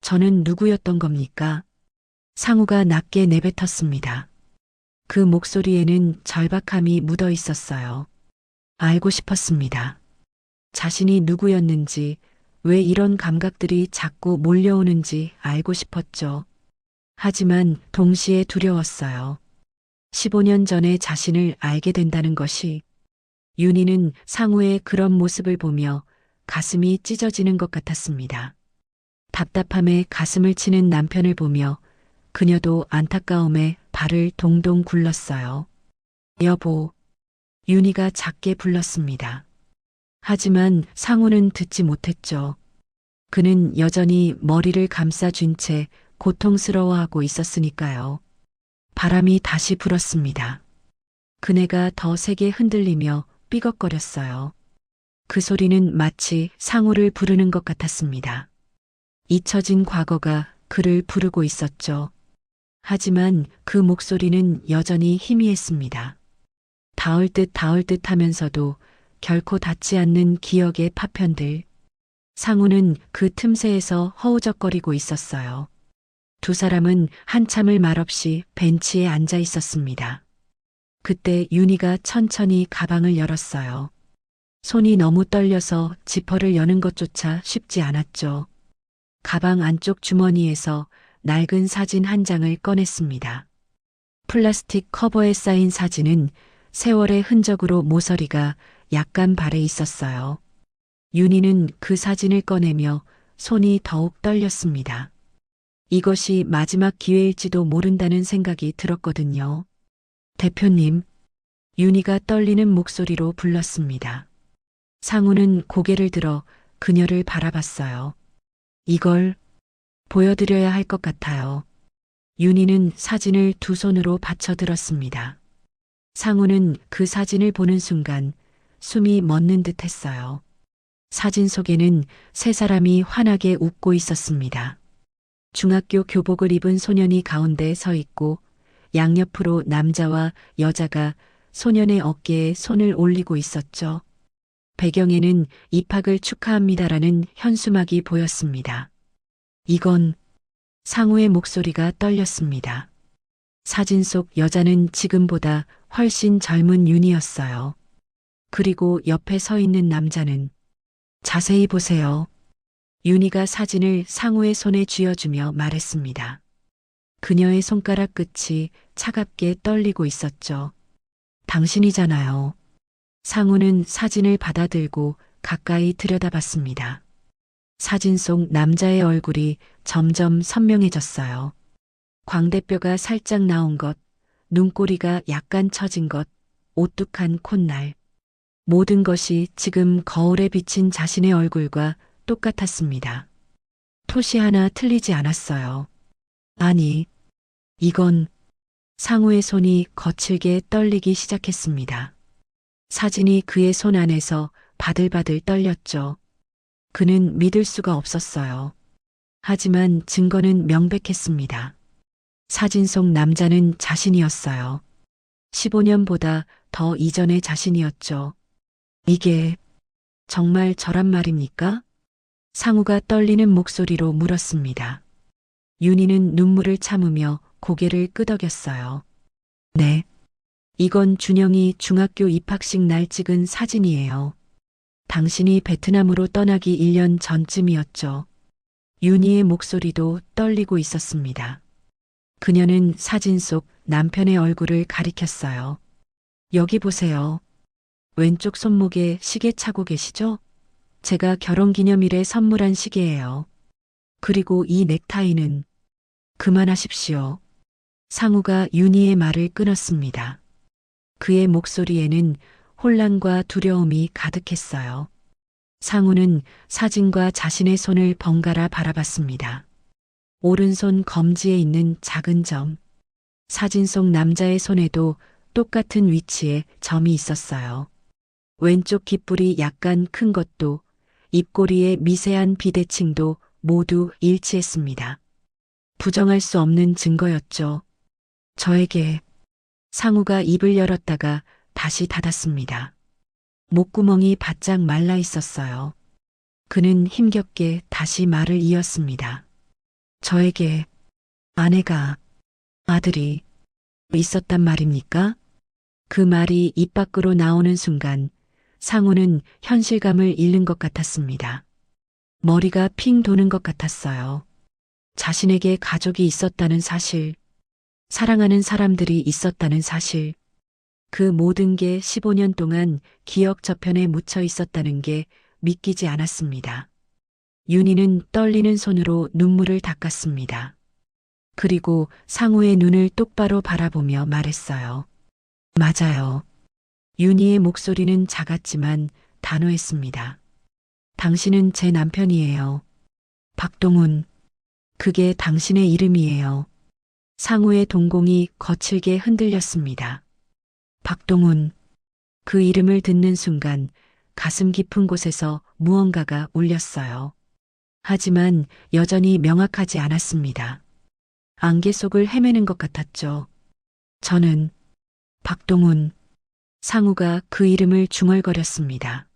저는 누구였던 겁니까? 상우가 낮게 내뱉었습니다. 그 목소리에는 절박함이 묻어 있었어요. 알고 싶었습니다. 자신이 누구였는지, 왜 이런 감각들이 자꾸 몰려오는지 알고 싶었죠. 하지만 동시에 두려웠어요. 15년 전에 자신을 알게 된다는 것이. 윤희는 상우의 그런 모습을 보며 가슴이 찢어지는 것 같았습니다. 답답함에 가슴을 치는 남편을 보며 그녀도 안타까움에 발을 동동 굴렀어요. 여보, 윤희가 작게 불렀습니다. 하지만 상우는 듣지 못했죠. 그는 여전히 머리를 감싸쥔 채 고통스러워하고 있었으니까요. 바람이 다시 불었습니다. 그네가 더 세게 흔들리며 삐걱거렸어요. 그 소리는 마치 상우를 부르는 것 같았습니다. 잊혀진 과거가 그를 부르고 있었죠. 하지만 그 목소리는 여전히 희미했습니다. 닿을 듯 하면서도 결코 닿지 않는 기억의 파편들. 상우는 그 틈새에서 허우적거리고 있었어요. 두 사람은 한참을 말없이 벤치에 앉아 있었습니다. 그때 윤희가 천천히 가방을 열었어요. 손이 너무 떨려서 지퍼를 여는 것조차 쉽지 않았죠. 가방 안쪽 주머니에서 낡은 사진 한 장을 꺼냈습니다. 플라스틱 커버에 쌓인 사진은 세월의 흔적으로 모서리가 약간 발해 있었어요. 윤희는 그 사진을 꺼내며 손이 더욱 떨렸습니다. 이것이 마지막 기회일지도 모른다는 생각이 들었거든요. 대표님, 윤희가 떨리는 목소리로 불렀습니다. 상우는 고개를 들어 그녀를 바라봤어요. 이걸 보여드려야 할 것 같아요. 윤희는 사진을 두 손으로 받쳐들었습니다. 상우는 그 사진을 보는 순간 숨이 멎는 듯 했어요. 사진 속에는 세 사람이 환하게 웃고 있었습니다. 중학교 교복을 입은 소년이 가운데 서 있고 양옆으로 남자와 여자가 소년의 어깨에 손을 올리고 있었죠. 배경에는 입학을 축하합니다라는 현수막이 보였습니다. 이건 상우의 목소리가 떨렸습니다. 사진 속 여자는 지금보다 훨씬 젊은 윤희였어요. 그리고 옆에 서 있는 남자는 자세히 보세요. 윤희가 사진을 상우의 손에 쥐어주며 말했습니다. 그녀의 손가락 끝이 차갑게 떨리고 있었죠. 당신이잖아요. 상우는 사진을 받아들고 가까이 들여다봤습니다. 사진 속 남자의 얼굴이 점점 선명해졌어요. 광대뼈가 살짝 나온 것, 눈꼬리가 약간 처진 것, 오뚝한 콧날. 모든 것이 지금 거울에 비친 자신의 얼굴과 똑같았습니다. 토시 하나 틀리지 않았어요. 아니, 이건 상우의 손이 거칠게 떨리기 시작했습니다. 사진이 그의 손 안에서 바들바들 떨렸죠. 그는 믿을 수가 없었어요. 하지만 증거는 명백했습니다. 사진 속 남자는 자신이었어요. 15년보다 더 이전의 자신이었죠. 이게 정말 저란 말입니까? 상우가 떨리는 목소리로 물었습니다. 윤희는 눈물을 참으며 고개를 끄덕였어요. 네, 이건 준영이 중학교 입학식 날 찍은 사진이에요. 당신이 베트남으로 떠나기 1년 전쯤이었죠. 윤희의 목소리도 떨리고 있었습니다. 그녀는 사진 속 남편의 얼굴을 가리켰어요. 여기 보세요. 왼쪽 손목에 시계 차고 계시죠? 제가 결혼기념일에 선물한 시계예요. 그리고 이 넥타이는 그만하십시오. 상우가 윤희의 말을 끊었습니다. 그의 목소리에는 혼란과 두려움이 가득했어요. 상우는 사진과 자신의 손을 번갈아 바라봤습니다. 오른손 검지에 있는 작은 점. 사진 속 남자의 손에도 똑같은 위치에 점이 있었어요. 왼쪽 깃불이 약간 큰 것도, 입꼬리의 미세한 비대칭도 모두 일치했습니다. 부정할 수 없는 증거였죠. 저에게. 상우가 입을 열었다가 다시 닫았습니다. 목구멍이 바짝 말라 있었어요. 그는 힘겹게 다시 말을 이었습니다. 저에게 아내가, 아들이 있었단 말입니까? 그 말이 입 밖으로 나오는 순간 상우는 현실감을 잃는 것 같았습니다. 머리가 핑 도는 것 같았어요. 자신에게 가족이 있었다는 사실, 사랑하는 사람들이 있었다는 사실, 그 모든 게 15년 동안 기억 저편에 묻혀 있었다는 게 믿기지 않았습니다. 윤희는 떨리는 손으로 눈물을 닦았습니다. 그리고 상우의 눈을 똑바로 바라보며 말했어요. 맞아요. 윤희의 목소리는 작았지만 단호했습니다. 당신은 제 남편이에요. 박동훈. 그게 당신의 이름이에요. 상우의 동공이 거칠게 흔들렸습니다. 박동훈. 그 이름을 듣는 순간 가슴 깊은 곳에서 무언가가 울렸어요. 하지만 여전히 명확하지 않았습니다. 안개 속을 헤매는 것 같았죠. 저는 박동훈. 상우가 그 이름을 중얼거렸습니다.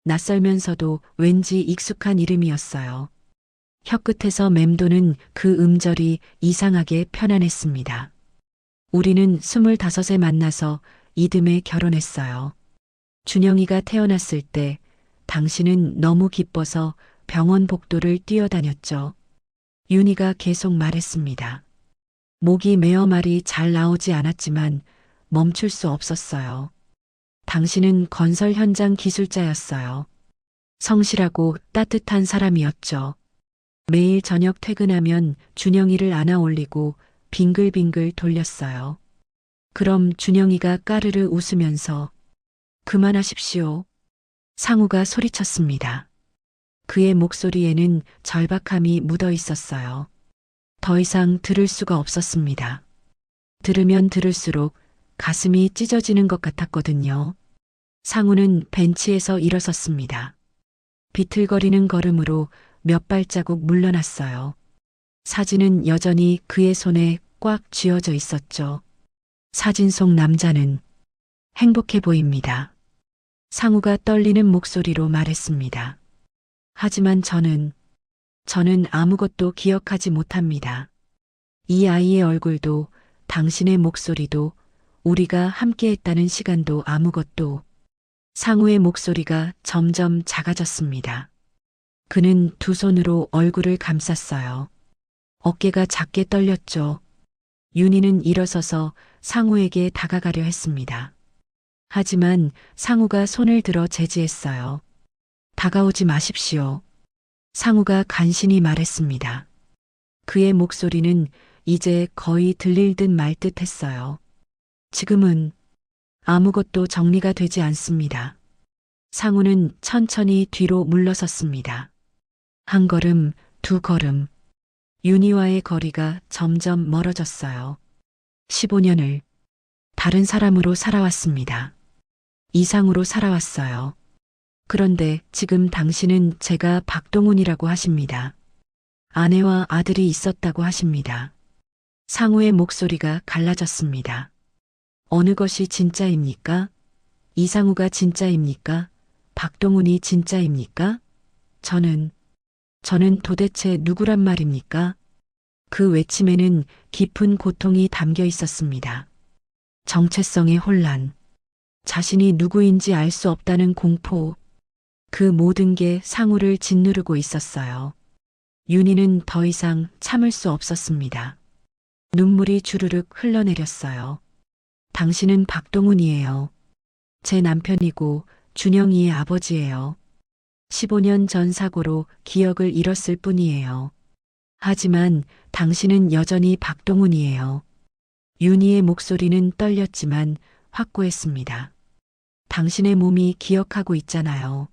낯설면서도 왠지 익숙한 이름이었어요. 혀끝에서 맴도는 그 음절이 이상하게 편안했습니다. 우리는 25에 만나서 이듬해 결혼했어요. 준영이가 태어났을 때 당신은 너무 기뻐서 병원 복도를 뛰어다녔죠. 윤희가 계속 말했습니다. 목이 메어 말이 잘 나오지 않았지만 멈출 수 없었어요. 당신은 건설 현장 기술자였어요. 성실하고 따뜻한 사람이었죠. 매일 저녁 퇴근하면 준영이를 안아 올리고 빙글빙글 돌렸어요. 그럼 준영이가 까르르 웃으면서 그만하십시오. 상우가 소리쳤습니다. 그의 목소리에는 절박함이 묻어 있었어요. 더 이상 들을 수가 없었습니다. 들으면 들을수록 가슴이 찢어지는 것 같았거든요. 상우는 벤치에서 일어섰습니다. 비틀거리는 걸음으로 몇 발자국 물러났어요. 사진은 여전히 그의 손에 꽉 쥐어져 있었죠. 사진 속 남자는 행복해 보입니다. 상우가 떨리는 목소리로 말했습니다. 하지만 저는 아무것도 기억하지 못합니다. 이 아이의 얼굴도 당신의 목소리도 우리가 함께했다는 시간도 아무것도. 상우의 목소리가 점점 작아졌습니다. 그는 두 손으로 얼굴을 감쌌어요. 어깨가 작게 떨렸죠. 윤희는 일어서서 상우에게 다가가려 했습니다. 하지만 상우가 손을 들어 제지했어요. 다가오지 마십시오. 상우가 간신히 말했습니다. 그의 목소리는 이제 거의 들릴 듯 말 듯 했어요. 지금은 아무것도 정리가 되지 않습니다. 상우는 천천히 뒤로 물러섰습니다. 한 걸음, 두 걸음. 윤희와의 거리가 점점 멀어졌어요. 15년을 다른 사람으로 살아왔습니다. 이상으로 살아왔어요. 그런데 지금 당신은 제가 박동훈이라고 하십니다. 아내와 아들이 있었다고 하십니다. 상우의 목소리가 갈라졌습니다. 어느 것이 진짜입니까? 이상우가 진짜입니까? 박동훈이 진짜입니까? 저는 도대체 누구란 말입니까? 그 외침에는 깊은 고통이 담겨 있었습니다. 정체성의 혼란, 자신이 누구인지 알 수 없다는 공포, 그 모든 게 상우를 짓누르고 있었어요. 윤희는 더 이상 참을 수 없었습니다. 눈물이 주르륵 흘러내렸어요. 당신은 박동훈이에요. 제 남편이고 준영이의 아버지예요. 15년 전 사고로 기억을 잃었을 뿐이에요. 하지만 당신은 여전히 박동훈이에요. 윤희의 목소리는 떨렸지만 확고했습니다. 당신의 몸이 기억하고 있잖아요.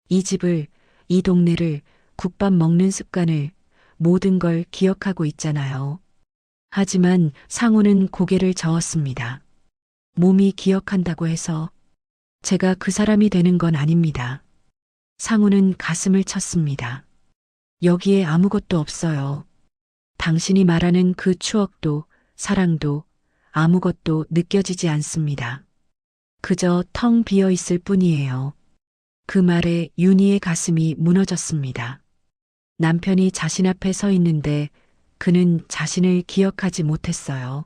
이 집을, 이 동네를, 국밥 먹는 습관을, 모든 걸 기억하고 있잖아요. 하지만 상우는 고개를 저었습니다. 몸이 기억한다고 해서 제가 그 사람이 되는 건 아닙니다. 상우는 가슴을 쳤습니다. 여기에 아무것도 없어요. 당신이 말하는 그 추억도 사랑도 아무것도 느껴지지 않습니다. 그저 텅 비어 있을 뿐이에요. 그 말에 윤희의 가슴이 무너졌습니다. 남편이 자신 앞에 서 있는데 그는 자신을 기억하지 못했어요.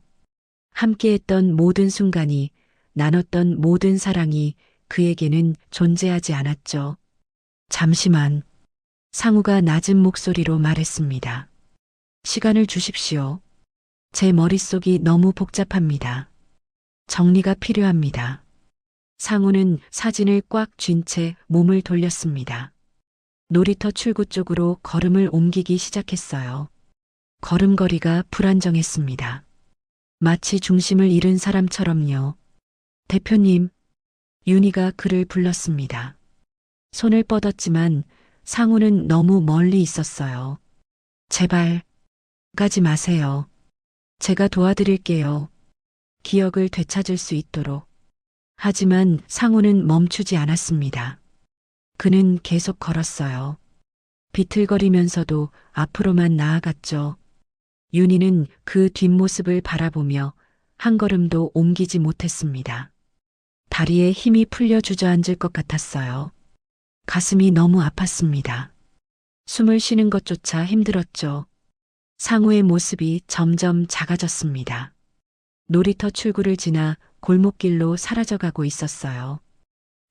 함께했던 모든 순간이, 나눴던 모든 사랑이 그에게는 존재하지 않았죠. 잠시만. 상우가 낮은 목소리로 말했습니다. 시간을 주십시오. 제 머릿속이 너무 복잡합니다. 정리가 필요합니다. 상우는 사진을 꽉 쥔 채 몸을 돌렸습니다. 놀이터 출구 쪽으로 걸음을 옮기기 시작했어요. 걸음걸이가 불안정했습니다. 마치 중심을 잃은 사람처럼요. 대표님, 윤희가 그를 불렀습니다. 손을 뻗었지만 상우는 너무 멀리 있었어요. 제발, 가지 마세요. 제가 도와드릴게요. 기억을 되찾을 수 있도록. 하지만 상우는 멈추지 않았습니다. 그는 계속 걸었어요. 비틀거리면서도 앞으로만 나아갔죠. 윤희는 그 뒷모습을 바라보며 한 걸음도 옮기지 못했습니다. 다리에 힘이 풀려 주저앉을 것 같았어요. 가슴이 너무 아팠습니다. 숨을 쉬는 것조차 힘들었죠. 상우의 모습이 점점 작아졌습니다. 놀이터 출구를 지나 골목길로 사라져가고 있었어요.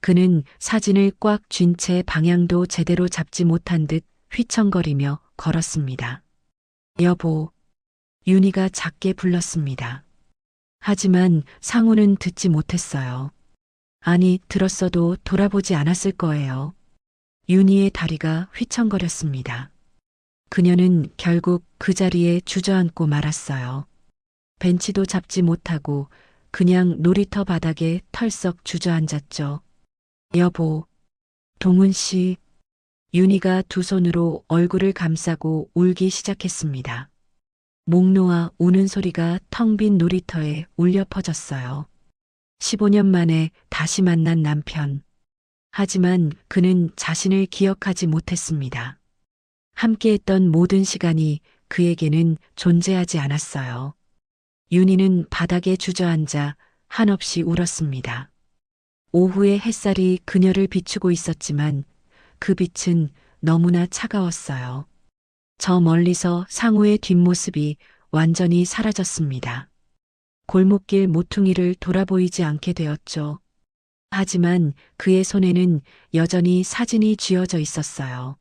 그는 사진을 꽉 쥔 채 방향도 제대로 잡지 못한 듯 휘청거리며 걸었습니다. 여보, 윤희가 작게 불렀습니다. 하지만 상우는 듣지 못했어요. 아니, 들었어도 돌아보지 않았을 거예요. 윤희의 다리가 휘청거렸습니다. 그녀는 결국 그 자리에 주저앉고 말았어요. 벤치도 잡지 못하고 그냥 놀이터 바닥에 털썩 주저앉았죠. 여보, 동훈 씨. 윤희가 두 손으로 얼굴을 감싸고 울기 시작했습니다. 목 놓아 우는 소리가 텅 빈 놀이터에 울려 퍼졌어요. 15년 만에 다시 만난 남편. 하지만 그는 자신을 기억하지 못했습니다. 함께했던 모든 시간이 그에게는 존재하지 않았어요. 윤희는 바닥에 주저앉아 한없이 울었습니다. 오후의 햇살이 그녀를 비추고 있었지만 그 빛은 너무나 차가웠어요. 저 멀리서 상우의 뒷모습이 완전히 사라졌습니다. 골목길 모퉁이를 돌아보이지 않게 되었죠. 하지만 그의 손에는 여전히 사진이 쥐어져 있었어요.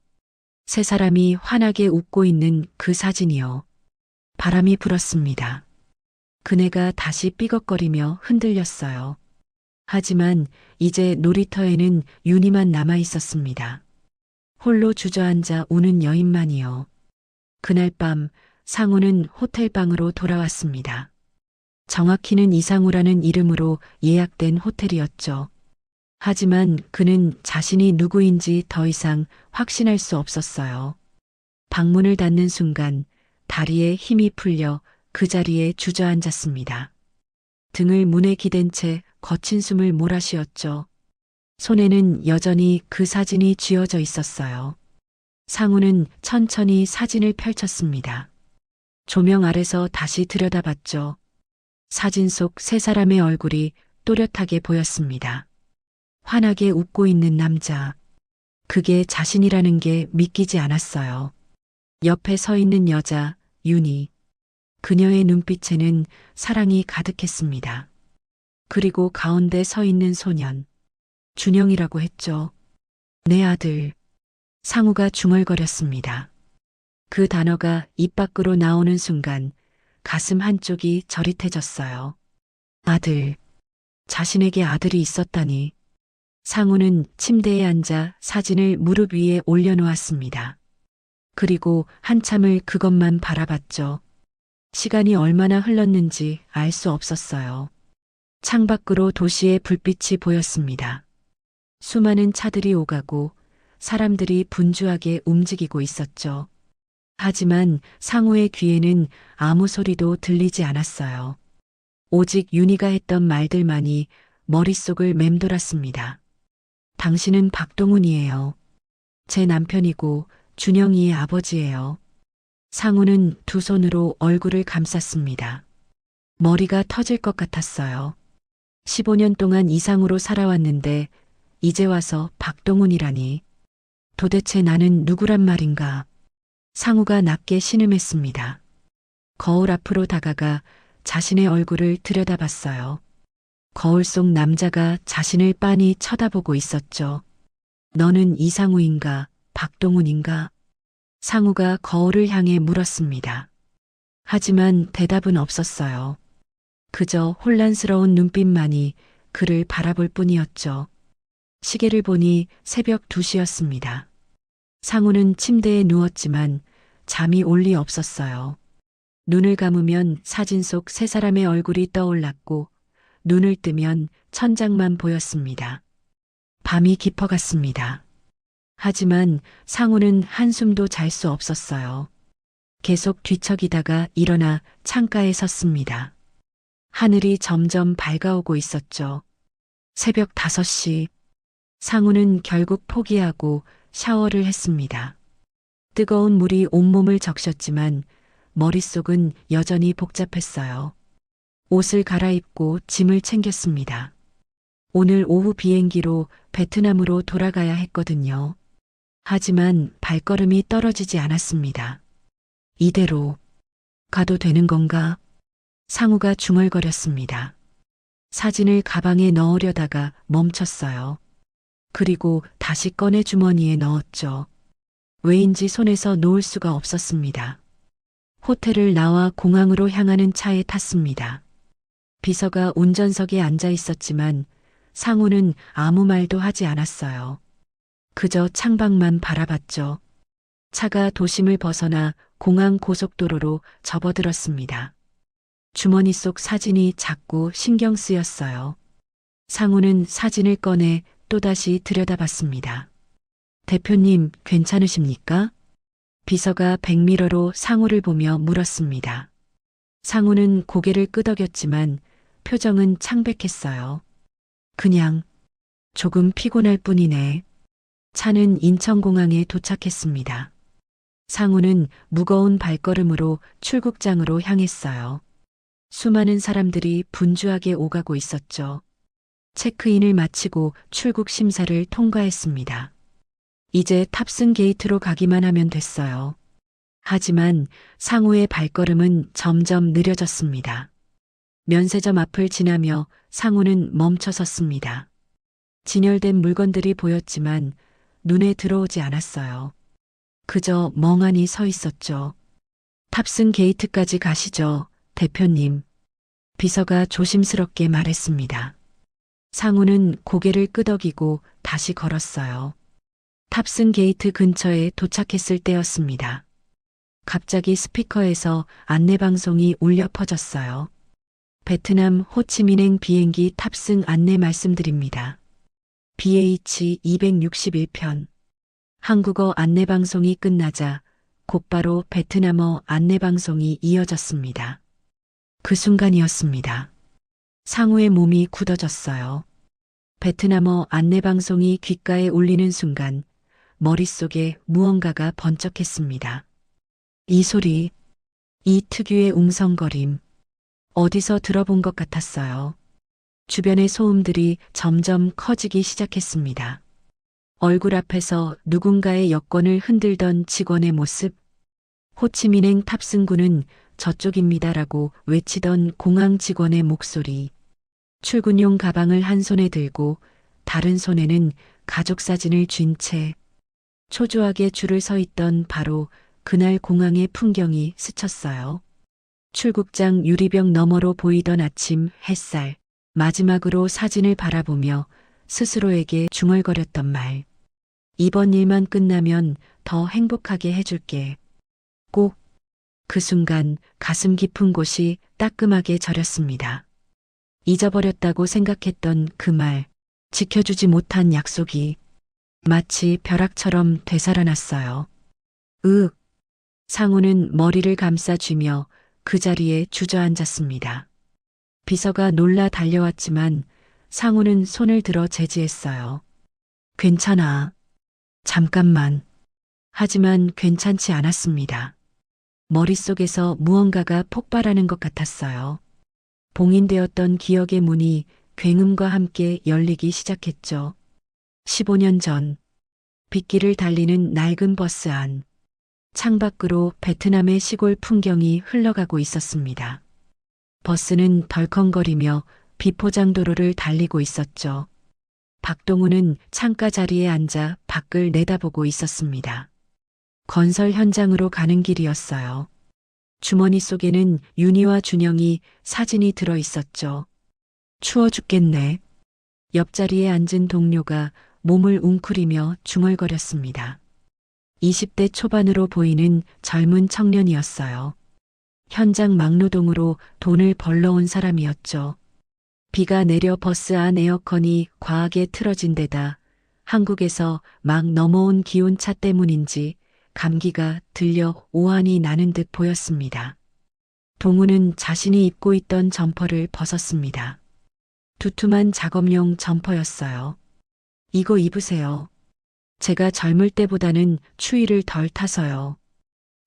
세 사람이 환하게 웃고 있는 그 사진이요. 바람이 불었습니다. 그네가 다시 삐걱거리며 흔들렸어요. 하지만 이제 놀이터에는 윤희만 남아 있었습니다. 홀로 주저앉아 우는 여인만이요. 그날 밤 상우는 호텔방으로 돌아왔습니다. 정확히는 이상우라는 이름으로 예약된 호텔이었죠. 하지만 그는 자신이 누구인지 더 이상 확신할 수 없었어요. 방문을 닫는 순간 다리에 힘이 풀려 그 자리에 주저앉았습니다. 등을 문에 기댄 채 거친 숨을 몰아쉬었죠. 손에는 여전히 그 사진이 쥐어져 있었어요. 상우는 천천히 사진을 펼쳤습니다. 조명 아래서 다시 들여다봤죠. 사진 속 세 사람의 얼굴이 또렷하게 보였습니다. 환하게 웃고 있는 남자. 그게 자신이라는 게 믿기지 않았어요. 옆에 서 있는 여자, 윤희. 그녀의 눈빛에는 사랑이 가득했습니다. 그리고 가운데 서 있는 소년. 준영이라고 했죠. 내 아들. 상우가 중얼거렸습니다. 그 단어가 입 밖으로 나오는 순간 가슴 한쪽이 저릿해졌어요. 아들. 자신에게 아들이 있었다니. 상우는 침대에 앉아 사진을 무릎 위에 올려놓았습니다. 그리고 한참을 그것만 바라봤죠. 시간이 얼마나 흘렀는지 알 수 없었어요. 창밖으로 도시의 불빛이 보였습니다. 수많은 차들이 오가고 사람들이 분주하게 움직이고 있었죠. 하지만 상우의 귀에는 아무 소리도 들리지 않았어요. 오직 윤희가 했던 말들만이 머릿속을 맴돌았습니다. 당신은 박동훈이에요. 제 남편이고 준영이의 아버지예요. 상우는 두 손으로 얼굴을 감쌌습니다. 머리가 터질 것 같았어요. 15년 동안 이상으로 살아왔는데 이제 와서 박동훈이라니. 도대체 나는 누구란 말인가? 상우가 낮게 신음했습니다. 거울 앞으로 다가가 자신의 얼굴을 들여다봤어요. 거울 속 남자가 자신을 빤히 쳐다보고 있었죠. 너는 이상우인가, 박동훈인가? 상우가 거울을 향해 물었습니다. 하지만 대답은 없었어요. 그저 혼란스러운 눈빛만이 그를 바라볼 뿐이었죠. 시계를 보니 새벽 2시였습니다. 상우는 침대에 누웠지만 잠이 올 리 없었어요. 눈을 감으면 사진 속 세 사람의 얼굴이 떠올랐고 눈을 뜨면 천장만 보였습니다. 밤이 깊어갔습니다. 하지만 상우는 한숨도 잘 수 없었어요. 계속 뒤척이다가 일어나 창가에 섰습니다. 하늘이 점점 밝아오고 있었죠. 새벽 5시. 상우는 결국 포기하고 샤워를 했습니다. 뜨거운 물이 온몸을 적셨지만 머릿속은 여전히 복잡했어요. 옷을 갈아입고 짐을 챙겼습니다. 오늘 오후 비행기로 베트남으로 돌아가야 했거든요. 하지만 발걸음이 떨어지지 않았습니다. 이대로 가도 되는 건가? 상우가 중얼거렸습니다. 사진을 가방에 넣으려다가 멈췄어요. 그리고 다시 꺼내 주머니에 넣었죠. 왜인지 손에서 놓을 수가 없었습니다. 호텔을 나와 공항으로 향하는 차에 탔습니다. 비서가 운전석에 앉아 있었지만 상우는 아무 말도 하지 않았어요. 그저 창밖만 바라봤죠. 차가 도심을 벗어나 공항 고속도로로 접어들었습니다. 주머니 속 사진이 자꾸 신경 쓰였어요. 상우는 사진을 꺼내 또다시 들여다봤습니다. 대표님, 괜찮으십니까? 비서가 백미러로 상우를 보며 물었습니다. 상우는 고개를 끄덕였지만 표정은 창백했어요. 그냥 조금 피곤할 뿐이네. 차는 인천공항에 도착했습니다. 상우는 무거운 발걸음으로 출국장으로 향했어요. 수많은 사람들이 분주하게 오가고 있었죠. 체크인을 마치고 출국 심사를 통과했습니다. 이제 탑승 게이트로 가기만 하면 됐어요. 하지만 상우의 발걸음은 점점 느려졌습니다. 면세점 앞을 지나며 상우는 멈춰 섰습니다. 진열된 물건들이 보였지만 눈에 들어오지 않았어요. 그저 멍하니 서 있었죠. 탑승 게이트까지 가시죠, 대표님. 비서가 조심스럽게 말했습니다. 상우는 고개를 끄덕이고 다시 걸었어요. 탑승 게이트 근처에 도착했을 때였습니다. 갑자기 스피커에서 안내방송이 울려 퍼졌어요. 베트남 호치민행 비행기 탑승 안내 말씀드립니다. BH261편. 한국어 안내방송이 끝나자 곧바로 베트남어 안내방송이 이어졌습니다. 그 순간이었습니다. 상우의 몸이 굳어졌어요. 베트남어 안내방송이 귓가에 울리는 순간 머릿속에 무언가가 번쩍했습니다. 이 소리, 이 특유의 웅성거림, 어디서 들어본 것 같았어요. 주변의 소음들이 점점 커지기 시작했습니다. 얼굴 앞에서 누군가의 여권을 흔들던 직원의 모습, 호치민행 탑승구는 저쪽입니다라고 외치던 공항 직원의 목소리, 출근용 가방을 한 손에 들고 다른 손에는 가족 사진을 쥔 채 초조하게 줄을 서 있던 바로 그날 공항의 풍경이 스쳤어요. 출국장 유리병 너머로 보이던 아침 햇살, 마지막으로 사진을 바라보며 스스로에게 중얼거렸던 말. 이번 일만 끝나면 더 행복하게 해줄게. 꼭. 그 순간 가슴 깊은 곳이 따끔하게 저렸습니다. 잊어버렸다고 생각했던 그 말, 지켜주지 못한 약속이 마치 벼락처럼 되살아났어요. 으윽. 상우는 머리를 감싸쥐며 그 자리에 주저앉았습니다. 비서가 놀라 달려왔지만 상우는 손을 들어 제지했어요. 괜찮아. 잠깐만. 하지만 괜찮지 않았습니다. 머릿속에서 무언가가 폭발하는 것 같았어요. 봉인되었던 기억의 문이 굉음과 함께 열리기 시작했죠. 15년 전, 빗길을 달리는 낡은 버스 안, 창밖으로 베트남의 시골 풍경이 흘러가고 있었습니다. 버스는 덜컹거리며 비포장도로를 달리고 있었죠. 박동우는 창가 자리에 앉아 밖을 내다보고 있었습니다. 건설 현장으로 가는 길이었어요. 주머니 속에는 윤희와 준영이 사진이 들어 있었죠. 추워 죽겠네. 옆자리에 앉은 동료가 몸을 웅크리며 중얼거렸습니다. 20대 초반으로 보이는 젊은 청년이었어요. 현장 막노동으로 돈을 벌러 온 사람이었죠. 비가 내려 버스 안 에어컨이 과하게 틀어진 데다 한국에서 막 넘어온 기온차 때문인지 감기가 들려 오한이 나는 듯 보였습니다. 동우는 자신이 입고 있던 점퍼를 벗었습니다. 두툼한 작업용 점퍼였어요. 이거 입으세요. 제가 젊을 때보다는 추위를 덜 타서요.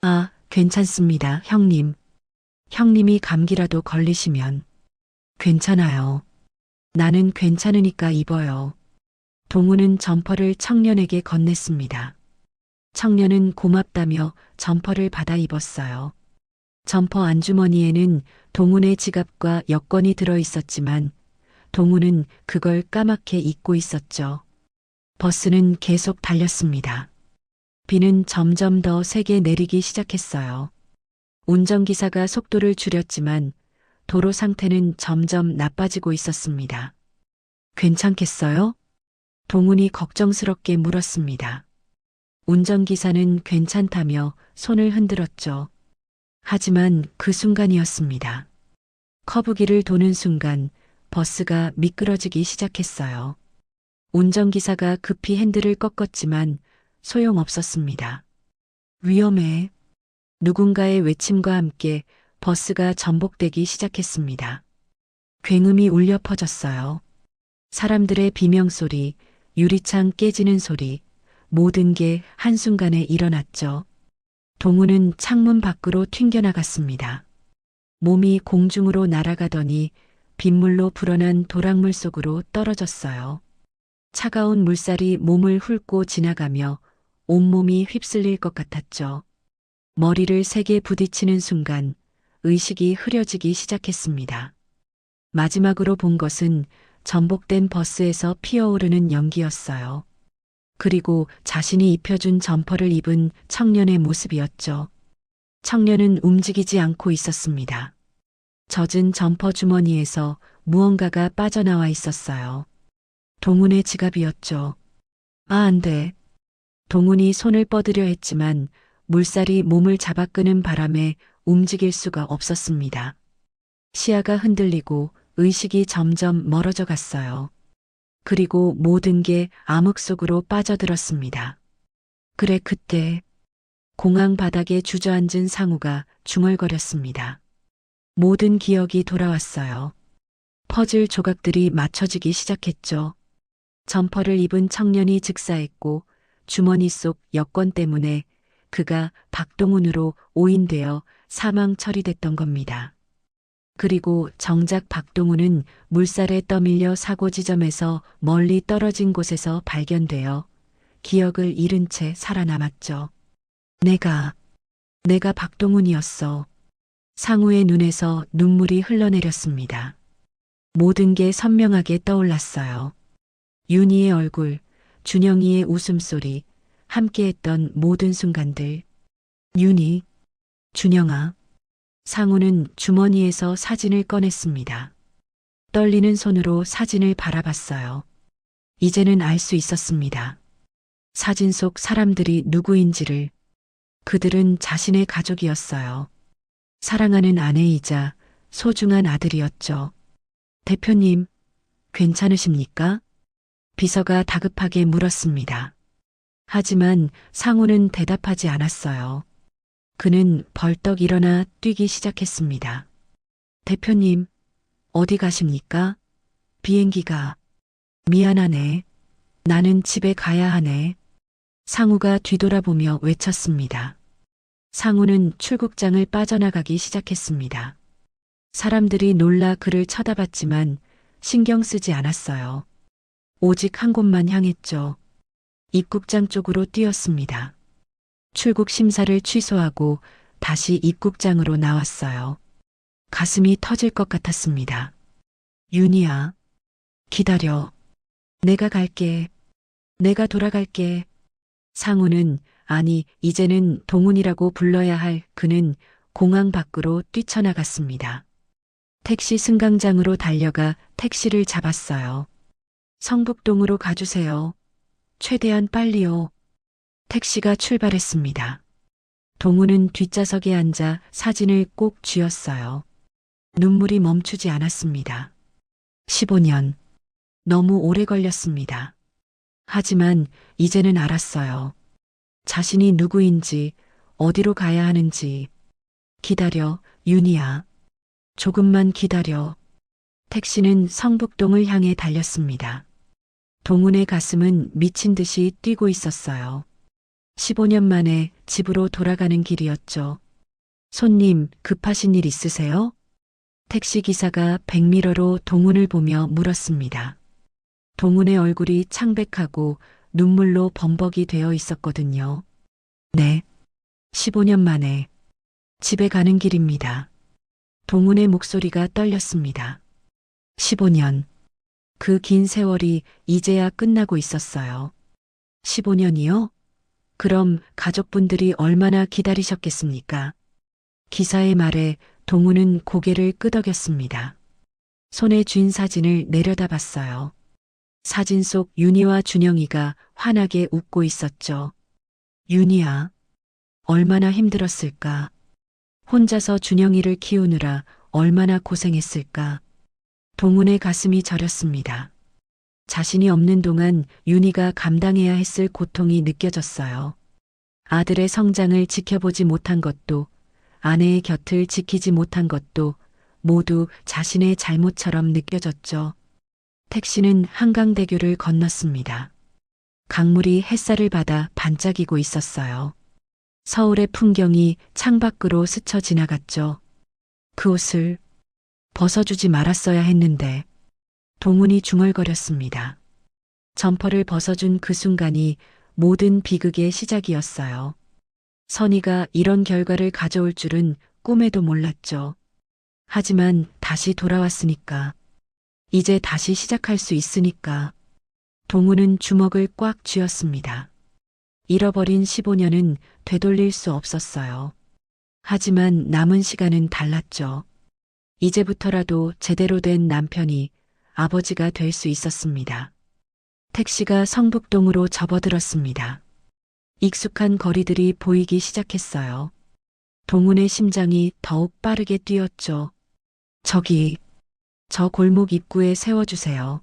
아, 괜찮습니다, 형님. 형님이 감기라도 걸리시면. 괜찮아요. 나는 괜찮으니까 입어요. 동우는 점퍼를 청년에게 건넸습니다. 청년은 고맙다며 점퍼를 받아 입었어요. 점퍼 안주머니에는 동훈의 지갑과 여권이 들어 있었지만 동훈은 그걸 까맣게 잊고 있었죠. 버스는 계속 달렸습니다. 비는 점점 더 세게 내리기 시작했어요. 운전기사가 속도를 줄였지만 도로 상태는 점점 나빠지고 있었습니다. 괜찮겠어요? 동훈이 걱정스럽게 물었습니다. 운전기사는 괜찮다며 손을 흔들었죠. 하지만 그 순간이었습니다. 커브길을 도는 순간 버스가 미끄러지기 시작했어요. 운전기사가 급히 핸들을 꺾었지만 소용없었습니다. 위험해. 누군가의 외침과 함께 버스가 전복되기 시작했습니다. 굉음이 울려 퍼졌어요. 사람들의 비명소리, 유리창 깨지는 소리, 모든 게 한순간에 일어났죠. 동우는 창문 밖으로 튕겨나갔습니다. 몸이 공중으로 날아가더니 빗물로 불어난 도랑물 속으로 떨어졌어요. 차가운 물살이 몸을 훑고 지나가며 온몸이 휩쓸릴 것 같았죠. 머리를 세게 부딪히는 순간 의식이 흐려지기 시작했습니다. 마지막으로 본 것은 전복된 버스에서 피어오르는 연기였어요. 그리고 자신이 입혀준 점퍼를 입은 청년의 모습이었죠. 청년은 움직이지 않고 있었습니다. 젖은 점퍼 주머니에서 무언가가 빠져나와 있었어요. 동훈의 지갑이었죠. 아, 안 돼. 동훈이 손을 뻗으려 했지만 물살이 몸을 잡아끄는 바람에 움직일 수가 없었습니다. 시야가 흔들리고 의식이 점점 멀어져 갔어요. 그리고 모든 게 암흑 속으로 빠져들었습니다. 그래, 그때 공항 바닥에 주저앉은 상우가 중얼거렸습니다. 모든 기억이 돌아왔어요. 퍼즐 조각들이 맞춰지기 시작했죠. 점퍼를 입은 청년이 즉사했고 주머니 속 여권 때문에 그가 박동훈으로 오인되어 사망 처리됐던 겁니다. 그리고 정작 박동훈은 물살에 떠밀려 사고 지점에서 멀리 떨어진 곳에서 발견되어 기억을 잃은 채 살아남았죠. 내가 박동훈이었어. 상우의 눈에서 눈물이 흘러내렸습니다. 모든 게 선명하게 떠올랐어요. 윤희의 얼굴, 준영이의 웃음소리, 함께했던 모든 순간들. 윤희, 준영아. 상우는 주머니에서 사진을 꺼냈습니다. 떨리는 손으로 사진을 바라봤어요. 이제는 알 수 있었습니다. 사진 속 사람들이 누구인지를. 그들은 자신의 가족이었어요. 사랑하는 아내이자 소중한 아들이었죠. 대표님, 괜찮으십니까? 비서가 다급하게 물었습니다. 하지만 상우는 대답하지 않았어요. 그는 벌떡 일어나 뛰기 시작했습니다. 대표님, 어디 가십니까? 비행기가. 미안하네. 나는 집에 가야 하네. 상우가 뒤돌아보며 외쳤습니다. 상우는 출국장을 빠져나가기 시작했습니다. 사람들이 놀라 그를 쳐다봤지만 신경 쓰지 않았어요. 오직 한 곳만 향했죠. 입국장 쪽으로 뛰었습니다. 출국 심사를 취소하고 다시 입국장으로 나왔어요. 가슴이 터질 것 같았습니다. 윤희야, 기다려. 내가 갈게. 내가 돌아갈게. 상우는, 아니, 이제는 동훈이라고 불러야 할 그는 공항 밖으로 뛰쳐나갔습니다. 택시 승강장으로 달려가 택시를 잡았어요. 성북동으로 가주세요. 최대한 빨리요. 택시가 출발했습니다. 동훈은 뒷좌석에 앉아 사진을 꼭 쥐었어요. 눈물이 멈추지 않았습니다. 15년. 너무 오래 걸렸습니다. 하지만 이제는 알았어요. 자신이 누구인지, 어디로 가야 하는지. 기다려, 윤희야. 조금만 기다려. 택시는 성북동을 향해 달렸습니다. 동훈의 가슴은 미친 듯이 뛰고 있었어요. 15년 만에 집으로 돌아가는 길이었죠. 손님, 급하신 일 있으세요? 택시 기사가 백미러로 동훈을 보며 물었습니다. 동훈의 얼굴이 창백하고 눈물로 범벅이 되어 있었거든요. 네. 15년 만에 집에 가는 길입니다. 동훈의 목소리가 떨렸습니다. 15년. 그 긴 세월이 이제야 끝나고 있었어요. 15년이요? 그럼 가족분들이 얼마나 기다리셨겠습니까? 기사의 말에 동훈은 고개를 끄덕였습니다. 손에 쥔 사진을 내려다봤어요. 사진 속 윤희와 준영이가 환하게 웃고 있었죠. 윤희야, 얼마나 힘들었을까? 혼자서 준영이를 키우느라 얼마나 고생했을까? 동훈의 가슴이 저렸습니다. 자신이 없는 동안 윤희가 감당해야 했을 고통이 느껴졌어요. 아들의 성장을 지켜보지 못한 것도, 아내의 곁을 지키지 못한 것도 모두 자신의 잘못처럼 느껴졌죠. 택시는 한강대교를 건넜습니다. 강물이 햇살을 받아 반짝이고 있었어요. 서울의 풍경이 창밖으로 스쳐 지나갔죠. 그 옷을 벗어주지 말았어야 했는데. 동훈이 중얼거렸습니다. 점퍼를 벗어준 그 순간이 모든 비극의 시작이었어요. 선희가 이런 결과를 가져올 줄은 꿈에도 몰랐죠. 하지만 다시 돌아왔으니까. 이제 다시 시작할 수 있으니까. 동훈은 주먹을 꽉 쥐었습니다. 잃어버린 15년은 되돌릴 수 없었어요. 하지만 남은 시간은 달랐죠. 이제부터라도 제대로 된 남편이, 아버지가 될 수 있었습니다. 택시가 성북동으로 접어들었습니다. 익숙한 거리들이 보이기 시작했어요. 동훈의 심장이 더욱 빠르게 뛰었죠. 저기, 저 골목 입구에 세워주세요.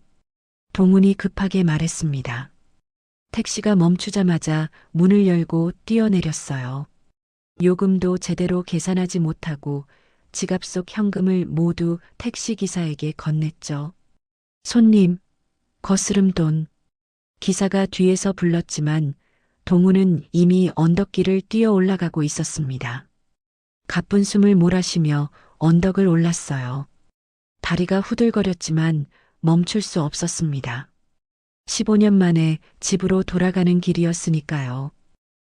동훈이 급하게 말했습니다. 택시가 멈추자마자 문을 열고 뛰어내렸어요. 요금도 제대로 계산하지 못하고 지갑 속 현금을 모두 택시기사에게 건넸죠. 손님, 거스름돈. 기사가 뒤에서 불렀지만 동훈은 이미 언덕길을 뛰어 올라가고 있었습니다. 가쁜 숨을 몰아쉬며 언덕을 올랐어요. 다리가 후들거렸지만 멈출 수 없었습니다. 15년 만에 집으로 돌아가는 길이었으니까요.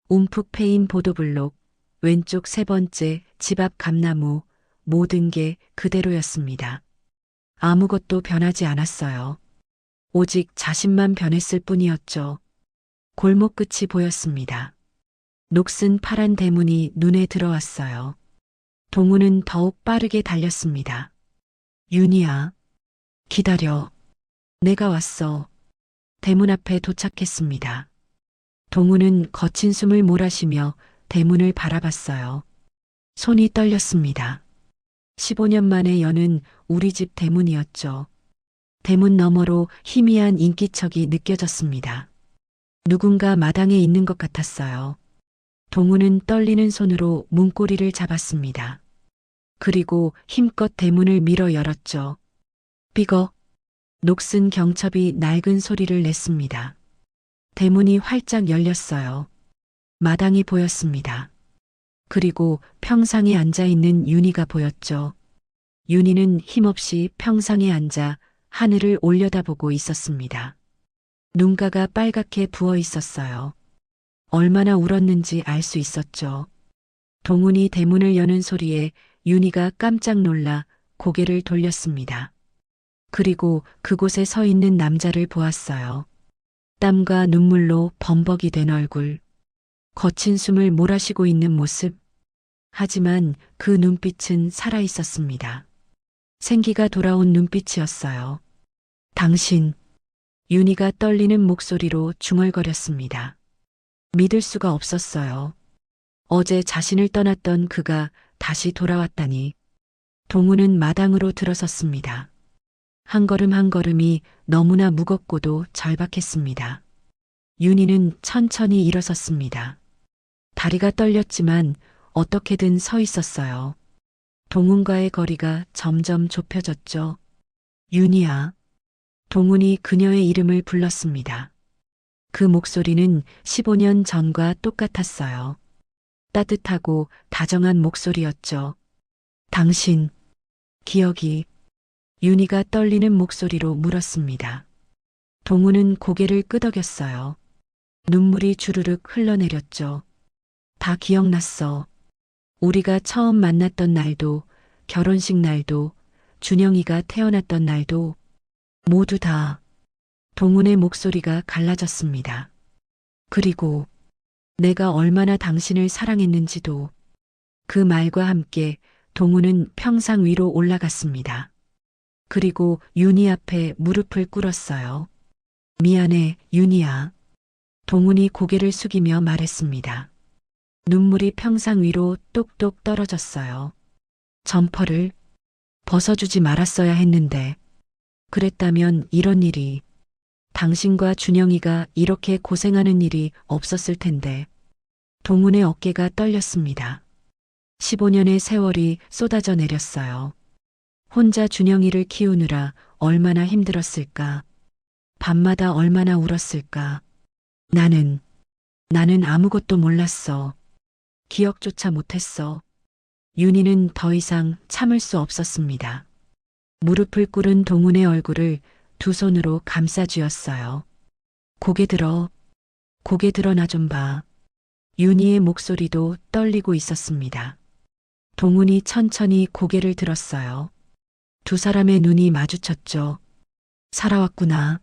움푹 패인 보도블록, 왼쪽 세 번째 집 앞 감나무, 모든 게 그대로였습니다. 아무것도 변하지 않았어요. 오직 자신만 변했을 뿐이었죠. 골목 끝이 보였습니다. 녹슨 파란 대문이 눈에 들어왔어요. 동우는 더욱 빠르게 달렸습니다. 윤희야, 기다려. 내가 왔어. 대문 앞에 도착했습니다. 동우는 거친 숨을 몰아쉬며 대문을 바라봤어요. 손이 떨렸습니다. 15년 만에 여는 우리 집 대문이었죠. 대문 너머로 희미한 인기척이 느껴졌습니다. 누군가 마당에 있는 것 같았어요. 동우는 떨리는 손으로 문고리를 잡았습니다. 그리고 힘껏 대문을 밀어 열었죠. 삐걱. 녹슨 경첩이 낡은 소리를 냈습니다. 대문이 활짝 열렸어요. 마당이 보였습니다. 그리고 평상에 앉아 있는 윤희가 보였죠. 윤희는 힘없이 평상에 앉아 하늘을 올려다보고 있었습니다. 눈가가 빨갛게 부어 있었어요. 얼마나 울었는지 알 수 있었죠. 동훈이 대문을 여는 소리에 윤희가 깜짝 놀라 고개를 돌렸습니다. 그리고 그곳에 서 있는 남자를 보았어요. 땀과 눈물로 범벅이 된 얼굴, 거친 숨을 몰아쉬고 있는 모습. 하지만 그 눈빛은 살아 있었습니다. 생기가 돌아온 눈빛이었어요. 당신, 윤희가 떨리는 목소리로 중얼거렸습니다. 믿을 수가 없었어요. 어제 자신을 떠났던 그가 다시 돌아왔다니. 동우는 마당으로 들어섰습니다. 한 걸음 한 걸음이 너무나 무겁고도 절박했습니다. 윤희는 천천히 일어섰습니다. 다리가 떨렸지만 어떻게든 서 있었어요. 동훈과의 거리가 점점 좁혀졌죠. 윤희야. 동훈이 그녀의 이름을 불렀습니다. 그 목소리는 15년 전과 똑같았어요. 따뜻하고 다정한 목소리였죠. 당신, 기억이. 윤희가 떨리는 목소리로 물었습니다. 동우는 고개를 끄덕였어요. 눈물이 주르륵 흘러내렸죠. 다 기억났어. 우리가 처음 만났던 날도, 결혼식 날도, 준영이가 태어났던 날도, 모두 다. 동훈의 목소리가 갈라졌습니다. 그리고 내가 얼마나 당신을 사랑했는지도. 그 말과 함께 동훈은 평상 위로 올라갔습니다. 그리고 윤희 앞에 무릎을 꿇었어요. 미안해, 윤희야. 동훈이 고개를 숙이며 말했습니다. 눈물이 평상 위로 똑똑 떨어졌어요. 점퍼를 벗어주지 말았어야 했는데. 그랬다면 이런 일이, 당신과 준영이가 이렇게 고생하는 일이 없었을 텐데. 동훈의 어깨가 떨렸습니다. 15년의 세월이 쏟아져 내렸어요. 혼자 준영이를 키우느라 얼마나 힘들었을까. 밤마다 얼마나 울었을까. 나는 아무것도 몰랐어. 기억조차 못했어. 윤희는 더 이상 참을 수 없었습니다. 무릎을 꿇은 동훈의 얼굴을 두 손으로 감싸쥐었어요. 고개 들어 나 좀 봐. 윤희의 목소리도 떨리고 있었습니다. 동훈이 천천히 고개를 들었어요. 두 사람의 눈이 마주쳤죠. 살아왔구나.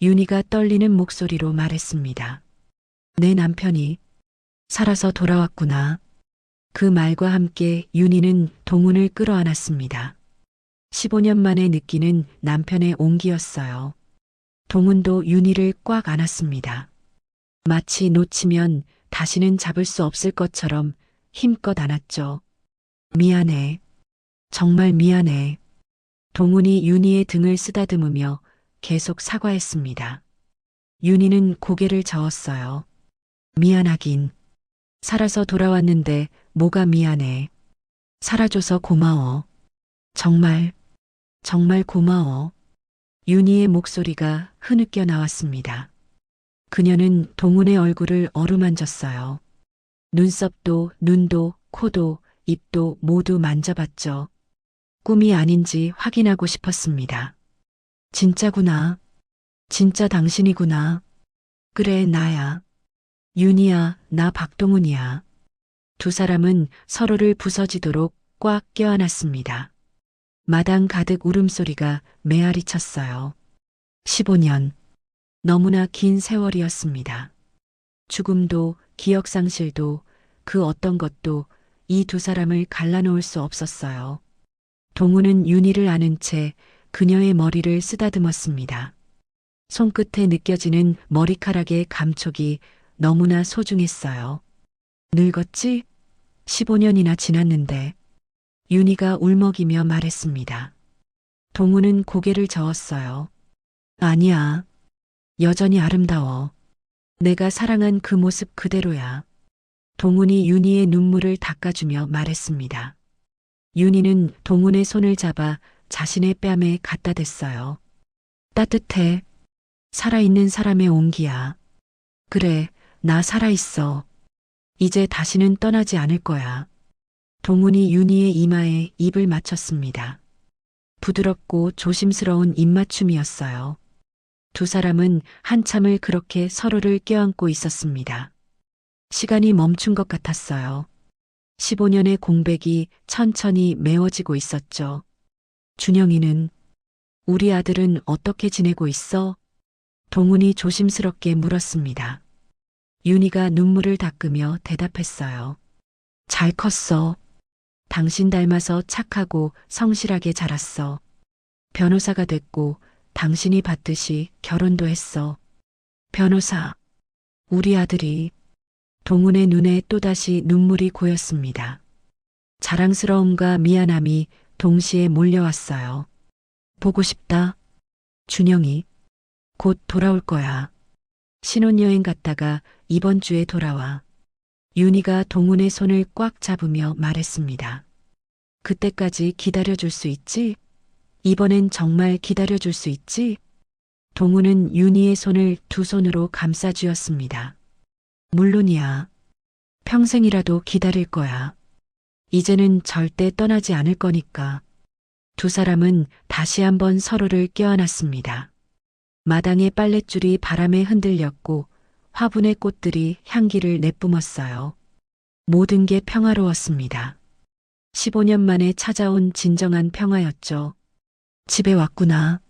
윤희가 떨리는 목소리로 말했습니다. 내 남편이 살아서 돌아왔구나. 그 말과 함께 윤희는 동훈을 끌어안았습니다. 15년 만에 느끼는 남편의 온기였어요. 동훈도 윤희를 꽉 안았습니다. 마치 놓치면 다시는 잡을 수 없을 것처럼 힘껏 안았죠. 미안해. 정말 미안해. 동훈이 윤희의 등을 쓰다듬으며 계속 사과했습니다. 윤희는 고개를 저었어요. 미안하긴. 살아서 돌아왔는데 뭐가 미안해. 살아줘서 고마워. 정말 고마워. 윤희의 목소리가 흐느껴 나왔습니다. 그녀는 동훈의 얼굴을 어루만졌어요. 눈썹도, 눈도, 코도, 입도 모두 만져봤죠. 꿈이 아닌지 확인하고 싶었습니다. 진짜구나. 진짜 당신이구나. 그래, 나야. 윤희야, 나 박동훈이야. 두 사람은 서로를 부서지도록 꽉 껴안았습니다. 마당 가득 울음소리가 메아리 쳤어요. 15년. 너무나 긴 세월이었습니다. 죽음도 기억상실도 그 어떤 것도 이 두 사람을 갈라놓을 수 없었어요. 동우는 윤희를 아는 채 그녀의 머리를 쓰다듬었습니다. 손끝에 느껴지는 머리카락의 감촉이 너무나 소중했어요. 늙었지? 15년이나 지났는데. 윤희가 울먹이며 말했습니다. 동우는 고개를 저었어요. 아니야. 여전히 아름다워. 내가 사랑한 그 모습 그대로야. 동훈이 윤희의 눈물을 닦아주며 말했습니다. 윤희는 동훈의 손을 잡아 자신의 뺨에 갖다 댔어요. 따뜻해. 살아있는 사람의 온기야. 그래, 나 살아있어. 이제 다시는 떠나지 않을 거야. 동훈이 윤희의 이마에 입을 맞췄습니다. 부드럽고 조심스러운 입맞춤이었어요. 두 사람은 한참을 그렇게 서로를 껴안고 있었습니다. 시간이 멈춘 것 같았어요. 15년의 공백이 천천히 메워지고 있었죠. 준영이는 우리 아들은 어떻게 지내고 있어? 동훈이 조심스럽게 물었습니다. 윤희가 눈물을 닦으며 대답했어요. 잘 컸어. 당신 닮아서 착하고 성실하게 자랐어. 변호사가 됐고 당신이 받듯이 결혼도 했어. 변호사. 우리 아들이. 동훈의 눈에 또다시 눈물이 고였습니다. 자랑스러움과 미안함이 동시에 몰려왔어요. 보고 싶다. 준영이. 곧 돌아올 거야. 신혼여행 갔다가 이번 주에 돌아와. 윤희가 동훈의 손을 꽉 잡으며 말했습니다. 그때까지 기다려줄 수 있지? 이번엔 정말 기다려줄 수 있지? 동훈은 윤희의 손을 두 손으로 감싸쥐었습니다. 물론이야. 평생이라도 기다릴 거야. 이제는 절대 떠나지 않을 거니까. 두 사람은 다시 한번 서로를 껴안았습니다. 마당의 빨랫줄이 바람에 흔들렸고 화분의 꽃들이 향기를 내뿜었어요. 모든 게 평화로웠습니다. 15년 만에 찾아온 진정한 평화였죠. 집에 왔구나.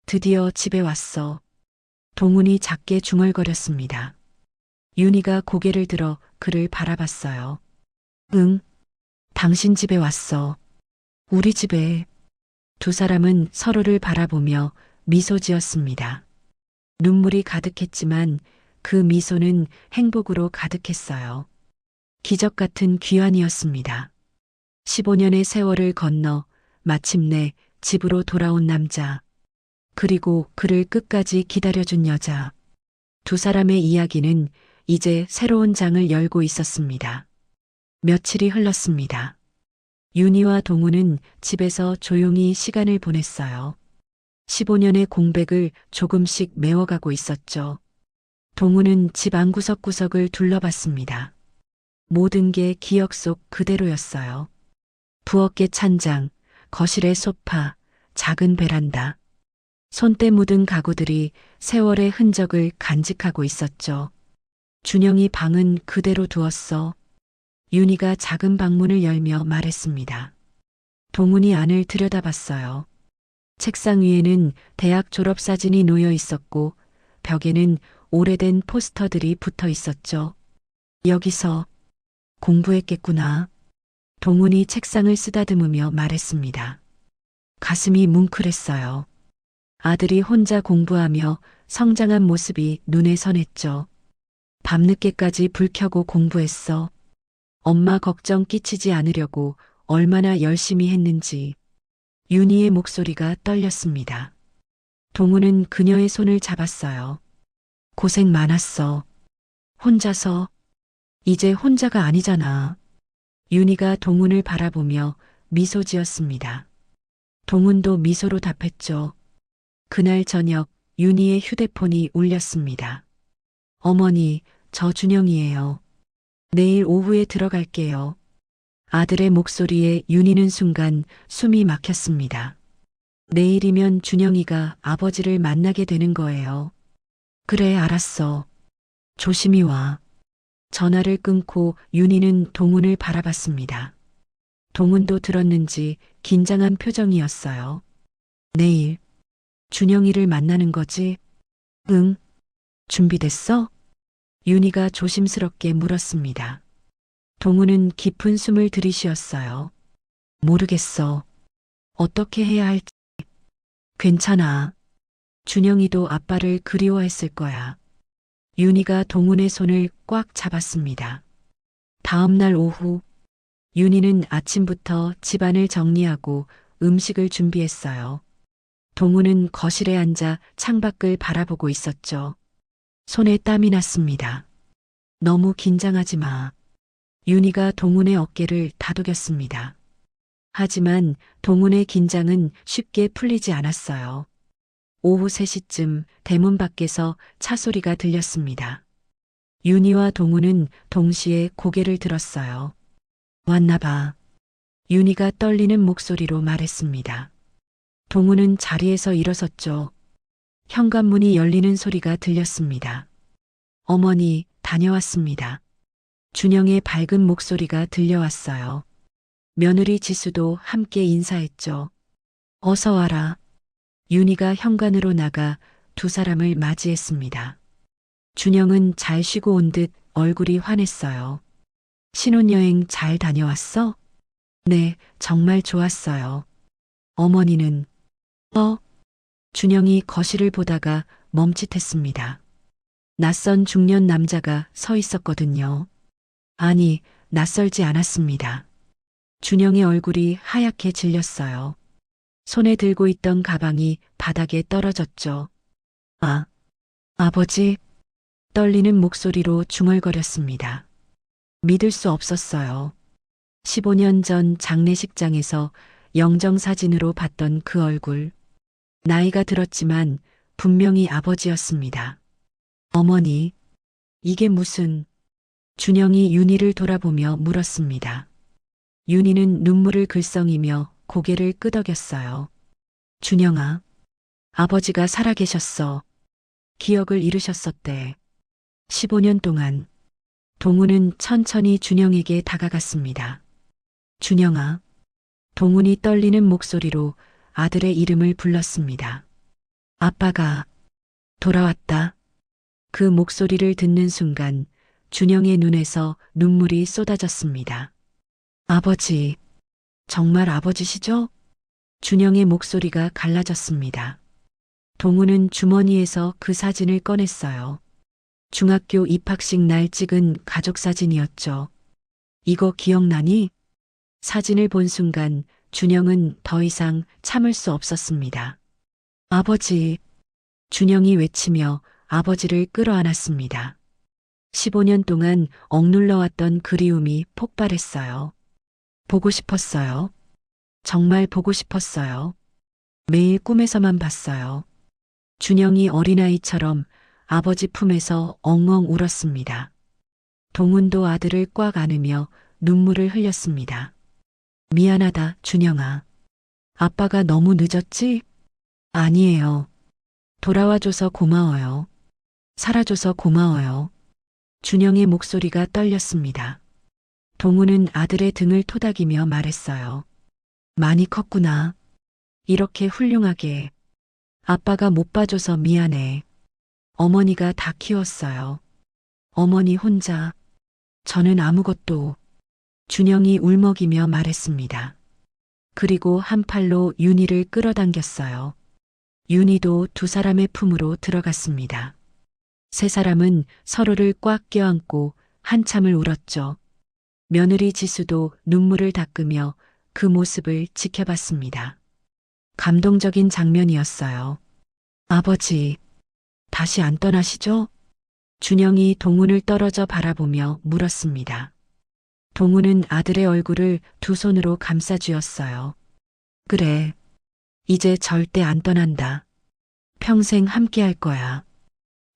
드디어 집에 왔어. 동훈이 작게 중얼거렸습니다. 윤희가 고개를 들어 그를 바라봤어요. 응, 당신 집에 왔어. 우리 집에. 두 사람은 서로를 바라보며 미소 지었습니다. 눈물이 가득했지만 그 미소는 행복으로 가득했어요. 기적 같은 귀환이었습니다. 15년의 세월을 건너 마침내 집으로 돌아온 남자. 그리고 그를 끝까지 기다려준 여자. 두 사람의 이야기는 이제 새로운 장을 열고 있었습니다. 며칠이 흘렀습니다. 윤희와 동훈은 집에서 조용히 시간을 보냈어요. 15년의 공백을 조금씩 메워가고 있었죠. 동훈은 집 안구석구석을 둘러봤습니다. 모든 게 기억 속 그대로였어요. 부엌의 찬장, 거실의 소파, 작은 베란다. 손때 묻은 가구들이 세월의 흔적을 간직하고 있었죠. 준영이 방은 그대로 두었어. 윤희가 작은 방문을 열며 말했습니다. 동훈이 안을 들여다봤어요. 책상 위에는 대학 졸업사진이 놓여 있었고 벽에는 오래된 포스터들이 붙어 있었죠. 여기서 공부했겠구나. 동훈이 책상을 쓰다듬으며 말했습니다. 가슴이 뭉클했어요. 아들이 혼자 공부하며 성장한 모습이 눈에 선했죠. 밤늦게까지 불 켜고 공부했어. 엄마 걱정 끼치지 않으려고 얼마나 열심히 했는지. 윤희의 목소리가 떨렸습니다. 동훈은 그녀의 손을 잡았어요. 고생 많았어. 혼자서. 이제 혼자가 아니잖아. 윤희가 동훈을 바라보며 미소 지었습니다. 동훈도 미소로 답했죠. 그날 저녁 윤희의 휴대폰이 울렸습니다. 어머니, 저 준영이에요. 내일 오후에 들어갈게요. 아들의 목소리에 윤희는 순간 숨이 막혔습니다. 내일이면 준영이가 아버지를 만나게 되는 거예요. 그래, 알았어. 조심히 와. 전화를 끊고 윤희는 동훈을 바라봤습니다. 동훈도 들었는지 긴장한 표정이었어요. 내일 준영이를 만나는 거지? 응. 준비됐어? 윤희가 조심스럽게 물었습니다. 동훈은 깊은 숨을 들이쉬었어요. 모르겠어. 어떻게 해야 할지. 괜찮아. 준영이도 아빠를 그리워했을 거야. 윤희가 동훈의 손을 꽉 잡았습니다. 다음 날 오후, 윤희는 아침부터 집안을 정리하고 음식을 준비했어요. 동훈은 거실에 앉아 창밖을 바라보고 있었죠. 손에 땀이 났습니다. 너무 긴장하지 마. 윤희가 동훈의 어깨를 다독였습니다. 하지만 동훈의 긴장은 쉽게 풀리지 않았어요. 오후 3시쯤 대문 밖에서 차 소리가 들렸습니다. 윤희와 동훈은 동시에 고개를 들었어요. 왔나 봐. 윤희가 떨리는 목소리로 말했습니다. 동훈은 자리에서 일어섰죠. 현관문이 열리는 소리가 들렸습니다. 어머니, 다녀왔습니다. 준영의 밝은 목소리가 들려왔어요. 며느리 지수도 함께 인사했죠. 어서 와라. 윤희가 현관으로 나가 두 사람을 맞이했습니다. 준영은 잘 쉬고 온 듯 얼굴이 환했어요. 신혼여행 잘 다녀왔어? 네, 정말 좋았어요. 어머니는? 준영이 거실을 보다가 멈칫했습니다. 낯선 중년 남자가 서 있었거든요. 아니, 낯설지 않았습니다. 준영의 얼굴이 하얗게 질렸어요. 손에 들고 있던 가방이 바닥에 떨어졌죠. 아버지, 떨리는 목소리로 중얼거렸습니다. 믿을 수 없었어요. 15년 전 장례식장에서 영정사진으로 봤던 그 얼굴. 나이가 들었지만 분명히 아버지였습니다. 어머니, 이게 무슨... 준영이 윤희를 돌아보며 물었습니다. 윤희는 눈물을 글썽이며 고개를 끄덕였어요. 준영아, 아버지가 살아계셨어. 기억을 잃으셨었대. 15년 동안. 동훈은 천천히 준영에게 다가갔습니다. 준영아. 동훈이 떨리는 목소리로 아들의 이름을 불렀습니다. 아빠가 돌아왔다. 그 목소리를 듣는 순간 준영의 눈에서 눈물이 쏟아졌습니다. 아버지, 정말 아버지시죠? 준영의 목소리가 갈라졌습니다. 동훈은 주머니에서 그 사진을 꺼냈어요. 중학교 입학식 날 찍은 가족 사진이었죠. 이거 기억나니? 사진을 본 순간 준영은 더 이상 참을 수 없었습니다. 아버지, 준영이 외치며 아버지를 끌어안았습니다. 15년 동안 억눌러왔던 그리움이 폭발했어요. 보고 싶었어요. 정말 보고 싶었어요. 매일 꿈에서만 봤어요. 준영이 어린아이처럼 아버지 품에서 엉엉 울었습니다. 동훈도 아들을 꽉 안으며 눈물을 흘렸습니다. 미안하다, 준영아. 아빠가 너무 늦었지? 아니에요. 돌아와줘서 고마워요. 살아줘서 고마워요. 준영의 목소리가 떨렸습니다. 동훈은 아들의 등을 토닥이며 말했어요. 많이 컸구나. 이렇게 훌륭하게. 아빠가 못 봐줘서 미안해. 어머니가 다 키웠어요. 어머니 혼자. 저는 아무것도. 준영이 울먹이며 말했습니다. 그리고 한 팔로 윤희를 끌어당겼어요. 윤희도 두 사람의 품으로 들어갔습니다. 세 사람은 서로를 꽉 껴안고 한참을 울었죠. 며느리 지수도 눈물을 닦으며 그 모습을 지켜봤습니다. 감동적인 장면이었어요. 아버지, 다시 안 떠나시죠? 준영이 동훈을 떨어져 바라보며 물었습니다. 동훈은 아들의 얼굴을 두 손으로 감싸쥐었어요. 그래, 이제 절대 안 떠난다. 평생 함께 할 거야.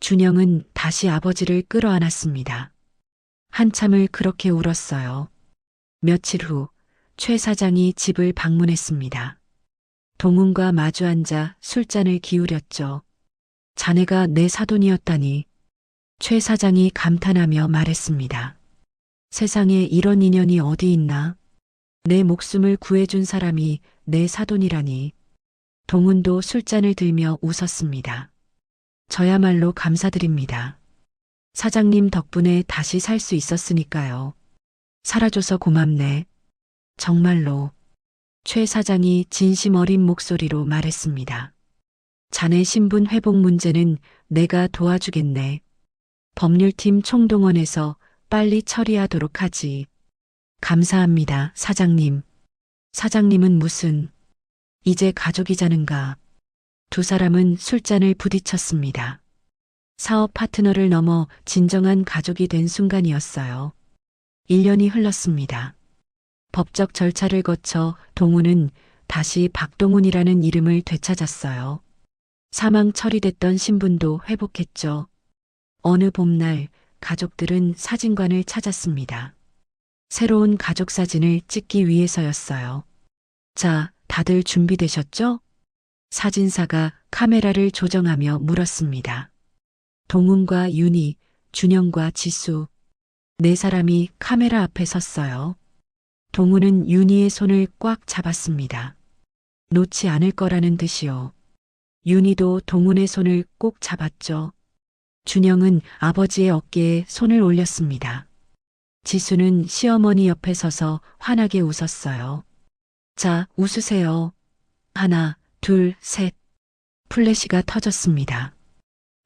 준영은 다시 아버지를 끌어안았습니다. 한참을 그렇게 울었어요. 며칠 후 최 사장이 집을 방문했습니다. 동훈과 마주 앉아 술잔을 기울였죠. 자네가 내 사돈이었다니. 최 사장이 감탄하며 말했습니다. 세상에 이런 인연이 어디 있나? 내 목숨을 구해준 사람이 내 사돈이라니. 동훈도 술잔을 들며 웃었습니다. 저야말로 감사드립니다. 사장님 덕분에 다시 살 수 있었으니까요. 살아줘서 고맙네. 정말로. 최 사장이 진심 어린 목소리로 말했습니다. 자네 신분 회복 문제는 내가 도와주겠네. 법률팀 총동원해서 빨리 처리하도록 하지. 감사합니다, 사장님. 사장님은 무슨, 이제 가족이자는가. 두 사람은 술잔을 부딪혔습니다. 사업 파트너를 넘어 진정한 가족이 된 순간이었어요. 1년이 흘렀습니다. 법적 절차를 거쳐 동훈은 다시 박동훈이라는 이름을 되찾았어요. 사망 처리됐던 신분도 회복했죠. 어느 봄날 가족들은 사진관을 찾았습니다. 새로운 가족 사진을 찍기 위해서였어요. 자, 다들 준비되셨죠? 사진사가 카메라를 조정하며 물었습니다. 동훈과 윤희, 준영과 지수, 네 사람이 카메라 앞에 섰어요. 동훈은 윤희의 손을 꽉 잡았습니다. 놓지 않을 거라는 듯이요. 윤희도 동훈의 손을 꼭 잡았죠. 준영은 아버지의 어깨에 손을 올렸습니다. 지수는 시어머니 옆에 서서 환하게 웃었어요. 자, 웃으세요. 하나, 둘, 셋. 플래시가 터졌습니다.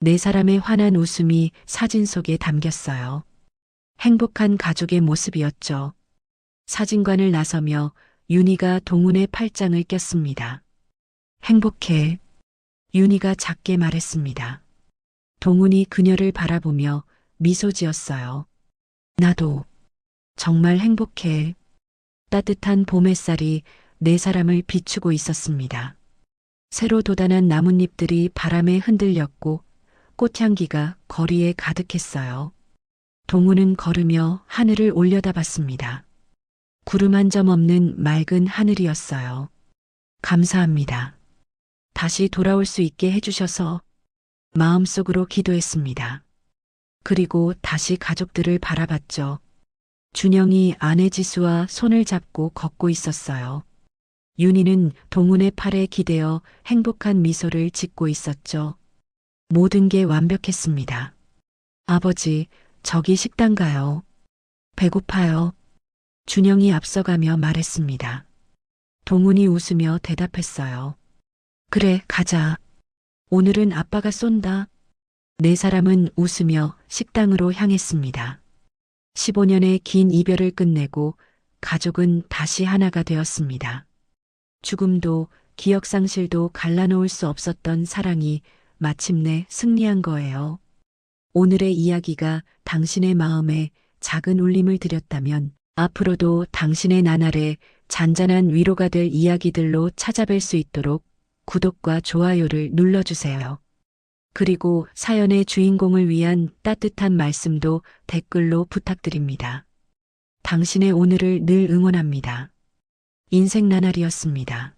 네 사람의 환한 웃음이 사진 속에 담겼어요. 행복한 가족의 모습이었죠. 사진관을 나서며 윤희가 동훈의 팔짱을 꼈습니다. 행복해. 윤희가 작게 말했습니다. 동훈이 그녀를 바라보며 미소 지었어요. 나도 정말 행복해. 따뜻한 봄 햇살이 네 사람을 비추고 있었습니다. 새로 돋아난 나뭇잎들이 바람에 흔들렸고 꽃향기가 거리에 가득했어요. 동훈은 걸으며 하늘을 올려다봤습니다. 구름 한 점 없는 맑은 하늘이었어요. 감사합니다. 다시 돌아올 수 있게 해주셔서 마음속으로 기도했습니다. 그리고 다시 가족들을 바라봤죠. 준영이 아내 지수와 손을 잡고 걷고 있었어요. 윤희는 동훈의 팔에 기대어 행복한 미소를 짓고 있었죠. 모든 게 완벽했습니다. 아버지, 저기 식당 가요. 배고파요. 준영이 앞서가며 말했습니다. 동훈이 웃으며 대답했어요. 그래, 가자. 오늘은 아빠가 쏜다. 네 사람은 웃으며 식당으로 향했습니다. 15년의 긴 이별을 끝내고 가족은 다시 하나가 되었습니다. 죽음도 기억 상실도 갈라놓을 수 없었던 사랑이 마침내 승리한 거예요. 오늘의 이야기가 당신의 마음에 작은 울림을 드렸다면 앞으로도 당신의 나날에 잔잔한 위로가 될 이야기들로 찾아뵐 수 있도록 구독과 좋아요를 눌러주세요. 그리고 사연의 주인공을 위한 따뜻한 말씀도 댓글로 부탁드립니다. 당신의 오늘을 늘 응원합니다. 인생 나날이었습니다.